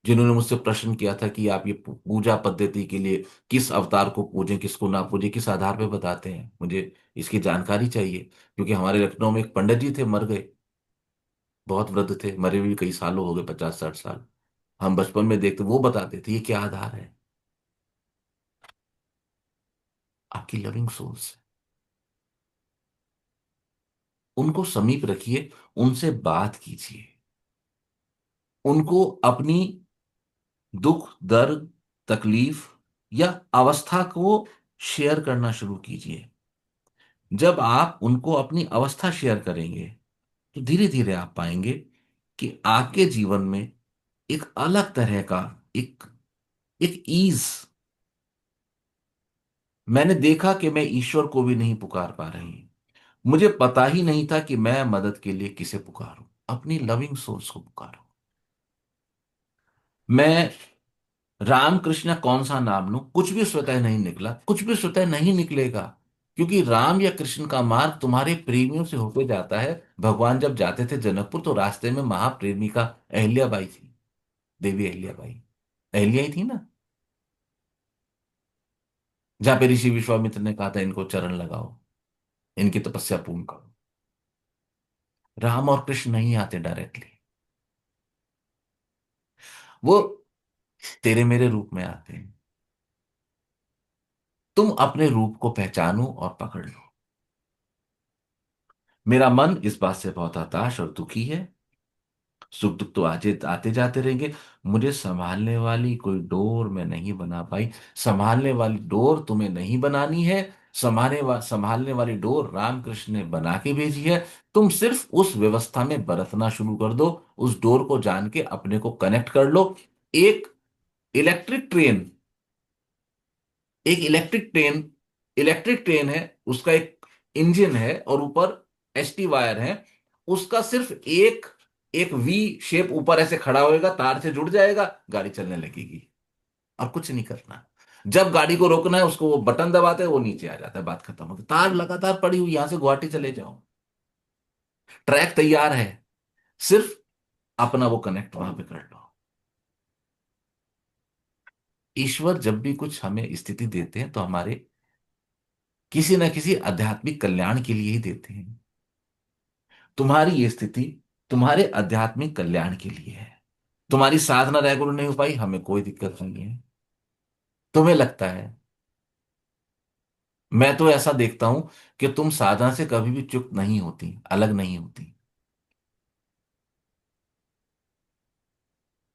जिन्होंने मुझसे प्रश्न किया था कि आप ये पूजा पद्धति के लिए किस अवतार को पूजें, किसको ना पूजें, किस आधार पे बताते हैं, मुझे इसकी जानकारी चाहिए। क्योंकि हमारे लखनऊ में एक पंडित जी थे, मर गए, बहुत वृद्ध थे, मरे हुए भी कई सालों हो गए, 50-60 साल। हम बचपन में देखते, वो बताते थे ये क्या आधार है। आपकी लविंग सोल्स, उनको समीप रखिए, उनसे बात कीजिए, उनको अपनी दुख दर्द तकलीफ या अवस्था को शेयर करना शुरू कीजिए। जब आप उनको अपनी अवस्था शेयर करेंगे तो धीरे धीरे आप पाएंगे कि आपके जीवन में एक अलग तरह का एक एक ईज। मैंने देखा कि मैं ईश्वर को भी नहीं पुकार पा रही। मुझे पता ही नहीं था कि मैं मदद के लिए किसे पुकारूं। अपनी लविंग सोर्स को पुकारो। मैं राम कृष्ण कौन सा नाम लूं, कुछ भी स्वतः नहीं निकला, कुछ भी स्वतः नहीं निकलेगा। क्योंकि राम या कृष्ण का मार्ग तुम्हारे प्रेमियों से होकर जाता है। भगवान जब जाते थे जनकपुर तो रास्ते में महाप्रेमिका अहिल्याबाई थी, देवी अहिल्याबाई, अहिल्या ही थी ना, जहां पे ऋषि विश्वामित्र ने कहा था इनको चरण लगाओ, इनकी तपस्या पूर्ण करो। राम और कृष्ण नहीं आते डायरेक्टली, वो तेरे मेरे रूप में आते हैं। तुम अपने रूप को पहचानो और पकड़ लो। मेरा मन इस बात से बहुत हताश और दुखी है। सुख दुख तो आते आते जाते रहेंगे। मुझे संभालने वाली कोई डोर मैं नहीं बना पाई। संभालने वाली डोर तुम्हें नहीं बनानी है। संभालने वाली डोर रामकृष्ण ने बना के भेजी है। तुम सिर्फ उस व्यवस्था में बरतना शुरू कर दो। उस डोर को जान के अपने को कनेक्ट कर लो। एक इलेक्ट्रिक ट्रेन एक इलेक्ट्रिक ट्रेन है, उसका एक इंजन है और ऊपर एसटी वायर है। उसका सिर्फ एक एक वी शेप ऊपर ऐसे खड़ा होएगा, तार से जुड़ जाएगा, गाड़ी चलने लगेगी। और कुछ नहीं करना। जब गाड़ी को रोकना है, उसको वो बटन दबाते हैं, वो नीचे आ जाता है, बात खत्म होती है। तार लगातार पड़ी हुई, यहां से गुवाहाटी चले जाओ, ट्रैक तैयार है। सिर्फ अपना वो कनेक्ट वहां पे कर लो। ईश्वर जब भी कुछ हमें स्थिति देते हैं तो हमारे किसी ना किसी आध्यात्मिक कल्याण के लिए ही देते हैं। तुम्हारी ये स्थिति तुम्हारे आध्यात्मिक कल्याण के लिए है। तुम्हारी साधना रेगुलर नहीं हो पाई, हमें कोई दिक्कत नहीं है। तुम्हें लगता है, मैं तो ऐसा देखता हूं कि तुम साधना से कभी भी चुप नहीं होती, अलग नहीं होती।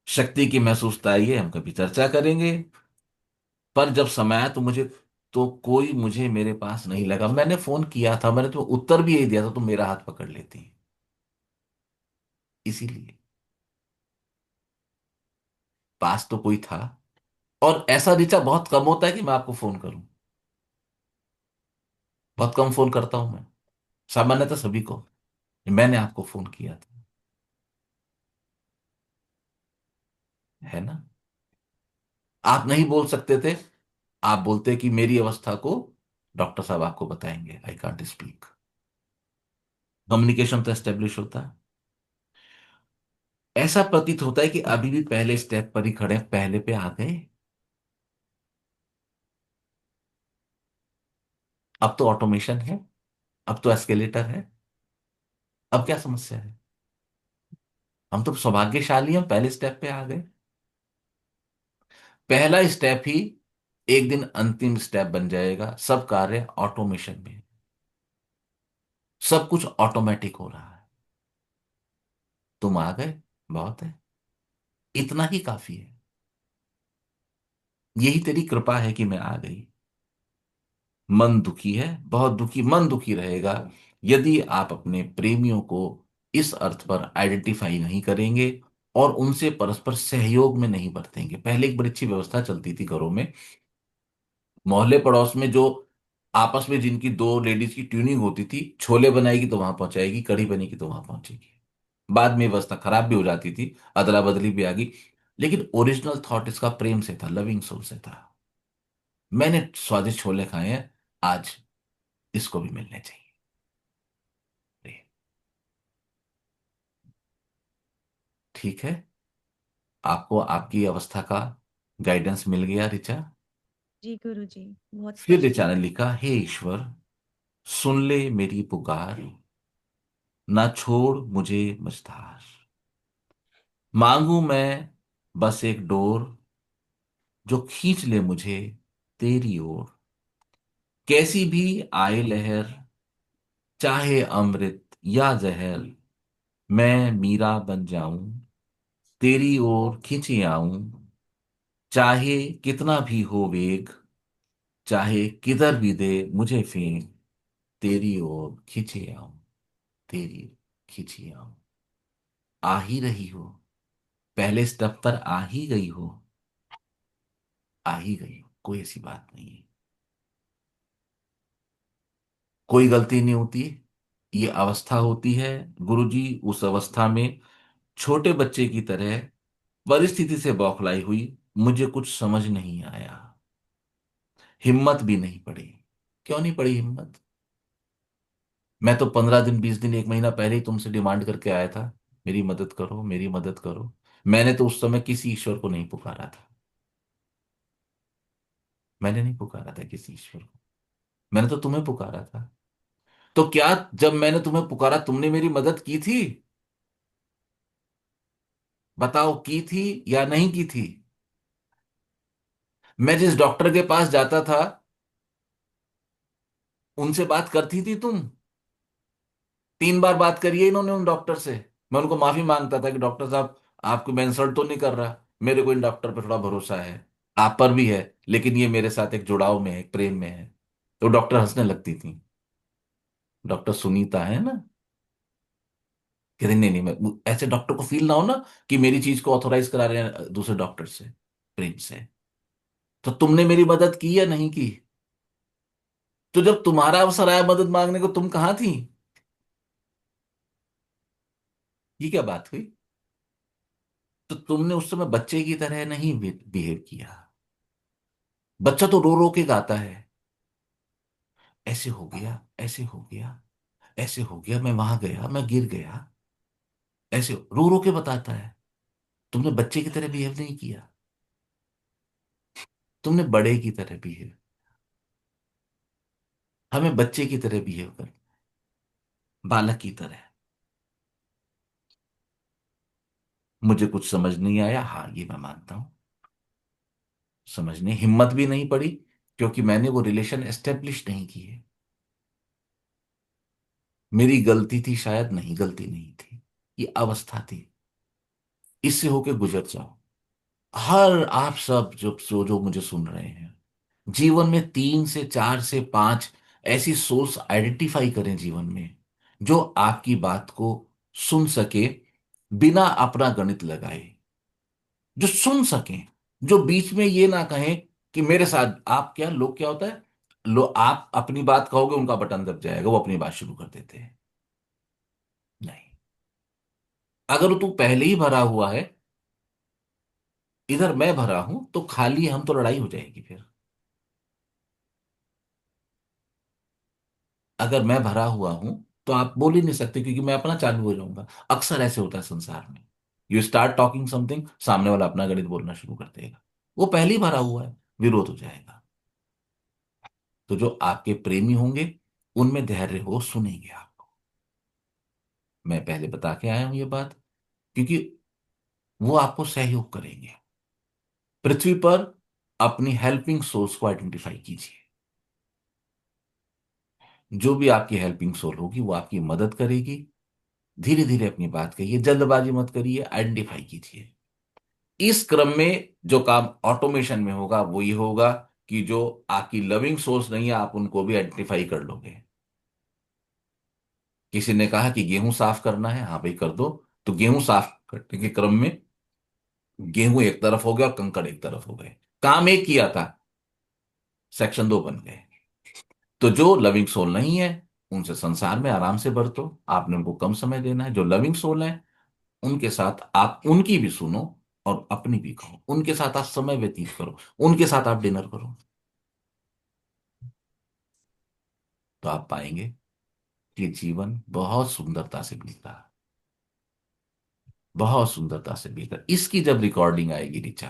शक्ति की महसूसता है, ये हम कभी चर्चा करेंगे। पर जब समय आया तो कोई मुझे मेरे पास नहीं लगा। मैंने फोन किया था, मैंने तुम्हें उत्तर भी यही दिया था, तुम मेरा हाथ पकड़ लेती। इसीलिए पास तो कोई था। और ऐसा ऋचा बहुत कम होता है कि मैं आपको फोन करूं। बहुत कम फोन करता हूं मैं, सामान्यतः सभी को। मैंने आपको फोन किया था, है ना? आप नहीं बोल सकते थे। आप बोलते कि मेरी अवस्था को डॉक्टर साहब आपको बताएंगे, आई कांट स्पीक। कम्युनिकेशन तो एस्टेब्लिश होता है। ऐसा प्रतीत होता है कि अभी भी पहले स्टेप पर ही खड़े हैं, पहले पे आ गए। अब तो ऑटोमेशन है, अब तो एस्केलेटर है। अब क्या समस्या है? हम तो सौभाग्यशाली हैं, पहले स्टेप पे आ गए। पहला स्टेप ही एक दिन अंतिम स्टेप बन जाएगा। सब कार्य ऑटोमेशन में, सब कुछ ऑटोमेटिक हो रहा है। तुम आ गए, बहुत है। इतना ही काफी है। यही तेरी कृपा है कि मैं आ गई। मन दुखी है, बहुत दुखी, मन दुखी रहेगा यदि आप अपने प्रेमियों को इस अर्थ पर आइडेंटिफाई नहीं करेंगे और उनसे परस्पर सहयोग में नहीं बरतेंगे। पहले एक बड़ी अच्छी व्यवस्था चलती थी घरों में, मोहल्ले पड़ोस में, जो आपस में जिनकी दो लेडीज की ट्यूनिंग होती थी, छोले बनाएगी तो वहां पहुंचाएगी, कढ़ी बनेगी तो वहां पहुंचेगी। बाद में व्यवस्था खराब भी हो जाती थी, अदला बदली भी आ गई। लेकिन ओरिजिनल थॉट इसका प्रेम से था, लविंग सोल से था। मैंने स्वादिष्ट छोले खाए हैं, आज इसको भी मिलने चाहिए। ठीक है, आपको आपकी अवस्था का गाइडेंस मिल गया ऋचा। जी गुरु जी, बहुत फिर स्पष्ट ऋचा है। ने लिखा, हे ईश्वर, सुन ले मेरी पुकार, ना छोड़ मुझे मझधार। मांगू मैं बस एक डोर, जो खींच ले मुझे तेरी ओर। कैसी भी आए लहर, चाहे अमृत या जहर, मैं मीरा बन जाऊं, तेरी ओर खींचे आऊं। चाहे कितना भी हो वेग, चाहे किधर भी दे मुझे फेंक, तेरी ओर खींचे आऊं, तेरी खींची आऊं। आ ही रही हो, पहले स्टेप पर आ ही गई हो। आ ही गई हो, कोई ऐसी बात नहीं है। कोई गलती नहीं होती, ये अवस्था होती है। गुरुजी उस अवस्था में छोटे बच्चे की तरह परिस्थिति से बौखलाई हुई। मुझे कुछ समझ नहीं आया, हिम्मत भी नहीं पड़ी। क्यों नहीं पड़ी हिम्मत? मैं तो 15 दिन, 20 दिन, एक महीना पहले ही तुमसे डिमांड करके आया था, मेरी मदद करो, मेरी मदद करो। मैंने तो उस समय किसी ईश्वर को नहीं पुकारा था। मैंने नहीं पुकारा था किसी ईश्वर को, मैंने तो तुम्हें पुकारा था। तो क्या जब मैंने तुम्हें पुकारा तुमने मेरी मदद की थी? बताओ, की थी या नहीं की थी? मैं जिस डॉक्टर के पास जाता था उनसे बात करती थी तुम? 3 बार बात करी है इन्होंने उन डॉक्टर से। मैं उनको माफी मांगता था कि डॉक्टर साहब, आपको मैं इंसल्ट तो नहीं कर रहा, मेरे को इन डॉक्टर पर थोड़ा भरोसा है, आप पर भी है, लेकिन ये मेरे साथ एक जुड़ाव में है, एक प्रेम में है। तो डॉक्टर हंसने लगती थी। डॉक्टर सुनीता है ना, कहते नहीं नहीं, मैं ऐसे डॉक्टर को फील ना हो ना कि मेरी चीज को ऑथोराइज करा रहे हैं दूसरे डॉक्टर से, प्रेम से। तो तुमने मेरी मदद की या नहीं की? तो जब तुम्हारा अवसर आया मदद मांगने को, तुम कहाँ थी? ये क्या बात हुई? तो तुमने उस समय बच्चे की तरह नहीं बिहेव किया। बच्चा तो रो रो के गाता है, ऐसे हो गया, ऐसे हो गया, ऐसे हो गया, मैं वहां गया, मैं गिर गया, ऐसे रो रो के बताता है। तुमने बच्चे की तरह बिहेव नहीं किया, तुमने बड़े की तरह बिहेव। हमें बच्चे की तरह बिहेव कर, बालक की तरह। मुझे कुछ समझ नहीं आया, हाँ ये मैं मानता हूं, समझने हिम्मत भी नहीं पड़ी, क्योंकि मैंने वो रिलेशन एस्टेब्लिश नहीं की है। मेरी गलती थी शायद, नहीं गलती नहीं थी, ये अवस्था थी। इससे होके गुजर जाओ। हर आप सब जो मुझे सुन रहे हैं, जीवन में 3 से 4 से 5 ऐसी सोर्स आइडेंटिफाई करें जीवन में, जो आपकी बात को सुन सके बिना अपना गणित लगाए, जो सुन सकें, जो बीच में ये ना कहें कि मेरे साथ आप क्या, लोग क्या होता है, आप अपनी बात कहोगे उनका बटन दब जाएगा, वो अपनी बात शुरू कर देते हैं। नहीं, अगर तू पहले ही भरा हुआ है, इधर मैं भरा हूं, तो खाली हम तो लड़ाई हो जाएगी फिर। अगर मैं भरा हुआ हूं तो आप बोल ही नहीं सकते, क्योंकि मैं अपना चालू हो जाऊंगा। अक्सर ऐसे होता है संसार में, यू स्टार्ट टॉकिंग समथिंग, सामने वाला अपना गणित बोलना शुरू कर देगा, वो पहले ही भरा हुआ है, विरोध हो जाएगा। तो जो आपके प्रेमी होंगे, उनमें धैर्य हो, सुनेंगे आपको। मैं पहले बता के आया हूं ये बात, क्योंकि वो आपको सहयोग करेंगे। पृथ्वी पर अपनी हेल्पिंग सोर्स को आइडेंटिफाई कीजिए। जो भी आपकी हेल्पिंग सोल होगी वो आपकी मदद करेगी। धीरे धीरे अपनी बात कहिए, जल्दबाजी मत करिए, आइडेंटिफाई कीजिए। इस क्रम में जो काम ऑटोमेशन में होगा वो ये होगा कि जो आपकी लविंग सोर्स नहीं है, आप उनको भी आइडेंटिफाई कर लोगे। किसी ने कहा कि गेहूं साफ करना है, हाँ भाई कर दो। तो गेहूं साफ करने के क्रम में गेहूं एक तरफ हो गया और कंकड़ एक तरफ हो गए, काम एक किया था, सेक्शन 2 बन गए। तो जो लविंग सोल नहीं है, उनसे संसार में आराम से बरतो, आपने उनको कम समय देना है। जो लविंग सोल है, उनके साथ आप उनकी भी सुनो और अपनी भी कहो, उनके साथ आप समय व्यतीत करो, उनके साथ आप डिनर करो। तो आप पाएंगे कि जीवन बहुत सुंदरता से बीता, बहुत सुंदरता से बीता। इसकी जब रिकॉर्डिंग आएगी ऋचा,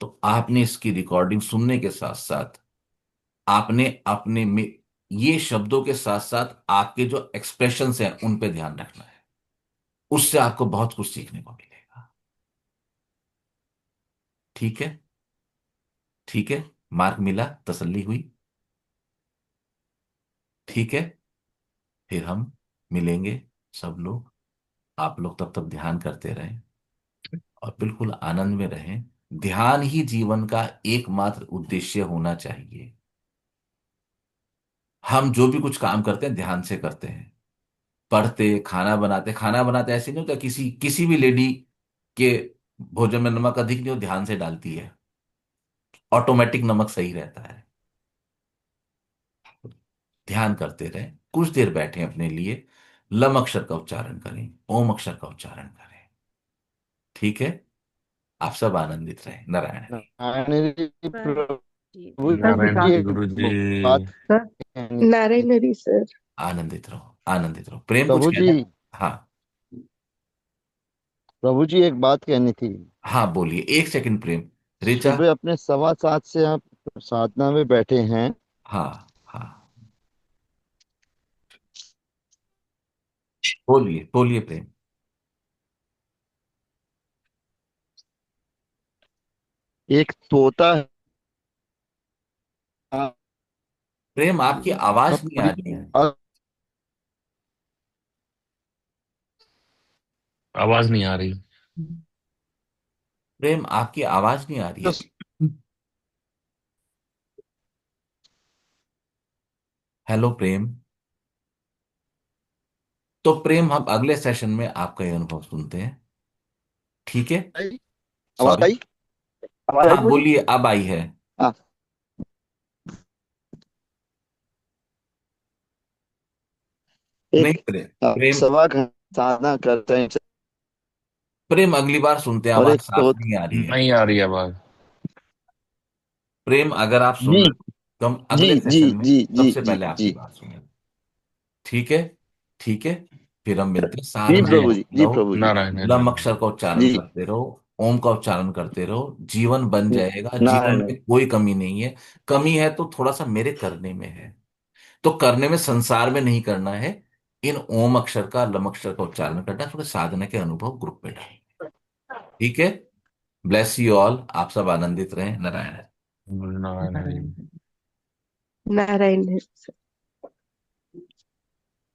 तो आपने इसकी रिकॉर्डिंग सुनने के साथ साथ आपने अपने में ये शब्दों के साथ साथ आपके जो एक्सप्रेशंस हैं उन पे ध्यान रखना है। उससे आपको बहुत कुछ सीखने को मिलेगा। ठीक है? ठीक है, मार्क मिला, तसल्ली हुई। ठीक है, फिर हम मिलेंगे सब लोग। आप लोग तब तक ध्यान करते रहें और बिल्कुल आनंद में रहें। ध्यान ही जीवन का एकमात्र उद्देश्य होना चाहिए। हम जो भी कुछ काम करते हैं ध्यान से करते हैं। पढ़ते, खाना बनाते ऐसे नहीं होता, किसी किसी भी लेडी के भोजन में नमक अधिक नहीं हो, ध्यान से डालती है, ऑटोमेटिक नमक सही रहता है। ध्यान करते रहें, कुछ देर बैठे अपने लिए, लम अक्षर का उच्चारण करें, ओम अक्षर का उच्चारण करें। ठीक है? आप सब आनंदित रहें। नारायण हरि। नारायण पर जी प्रभु नारायण जी जी एक गुरु जी। बात सर कहनी नारायण हरी सर। आनंदित रहो, आनंदित रहो। प्रेम कुछ प्रभु जी, कहना है? हाँ। प्रभु जी एक बात कहनी थी। हाँ बोलिए, 1 सेकंड प्रेम। ऋचा। सुबह अपने 7:15 से आप साधना में बैठे हैं। हाँ हाँ। बोलिए बोलिए प्रेम। एक तोता है। हाँ, प्रेम आपकी आवाज नहीं आ बोलिए। रही है। हाँ, आवाज नहीं आ रही। प्रेम आपकी आवाज नहीं आ रही है। हेलो प्रेम। तो प्रेम हम अगले सेशन में आपका ये अनुभव सुनते हैं। ठीक है। आई? आवाज सॉरी। आई? आवाज आई हाँ मुझे? बोलिए, अब आई है। हाँ। नहीं एक प्रेम। प्रेम। सवा घंटा साधना करते हैं प्रेम अगली बार सुनते हैं, और आवाज एक साफ तो। नहीं आ रही है। नहीं आ रही आवाज। प्रेम अगर आप सुन जी रहे हो तो हम जी अगले जी सेशन में जी जी सबसे जी पहले आपकी जी बात सुनेंगे। ठीक है। ठीक है। फिर हम मिलते हैं, साथ जी में जी। प्रभु जी, पढ़ते जी रहो। प्रभु जी। नारायण है, लम नारायण। अक्षर का उच्चारण जी। करते रहो। ओम का उच्चारण करते रहो, जीवन बन जाएगा। जीवन नारायण। में कोई कमी नहीं है। कमी है तो थोड़ा सा मेरे करने में है। तो करने में संसार में नहीं करना है। इन ओम अक्षर का, लम अक्षर का उच्चारण करना है, थोड़े साधना के अनुभव ग्रुप में डालें। ठीक है। ब्लेस यू ऑल, आप सब आनंदित रहें। नारायण। नारायण हरि। नारायण है।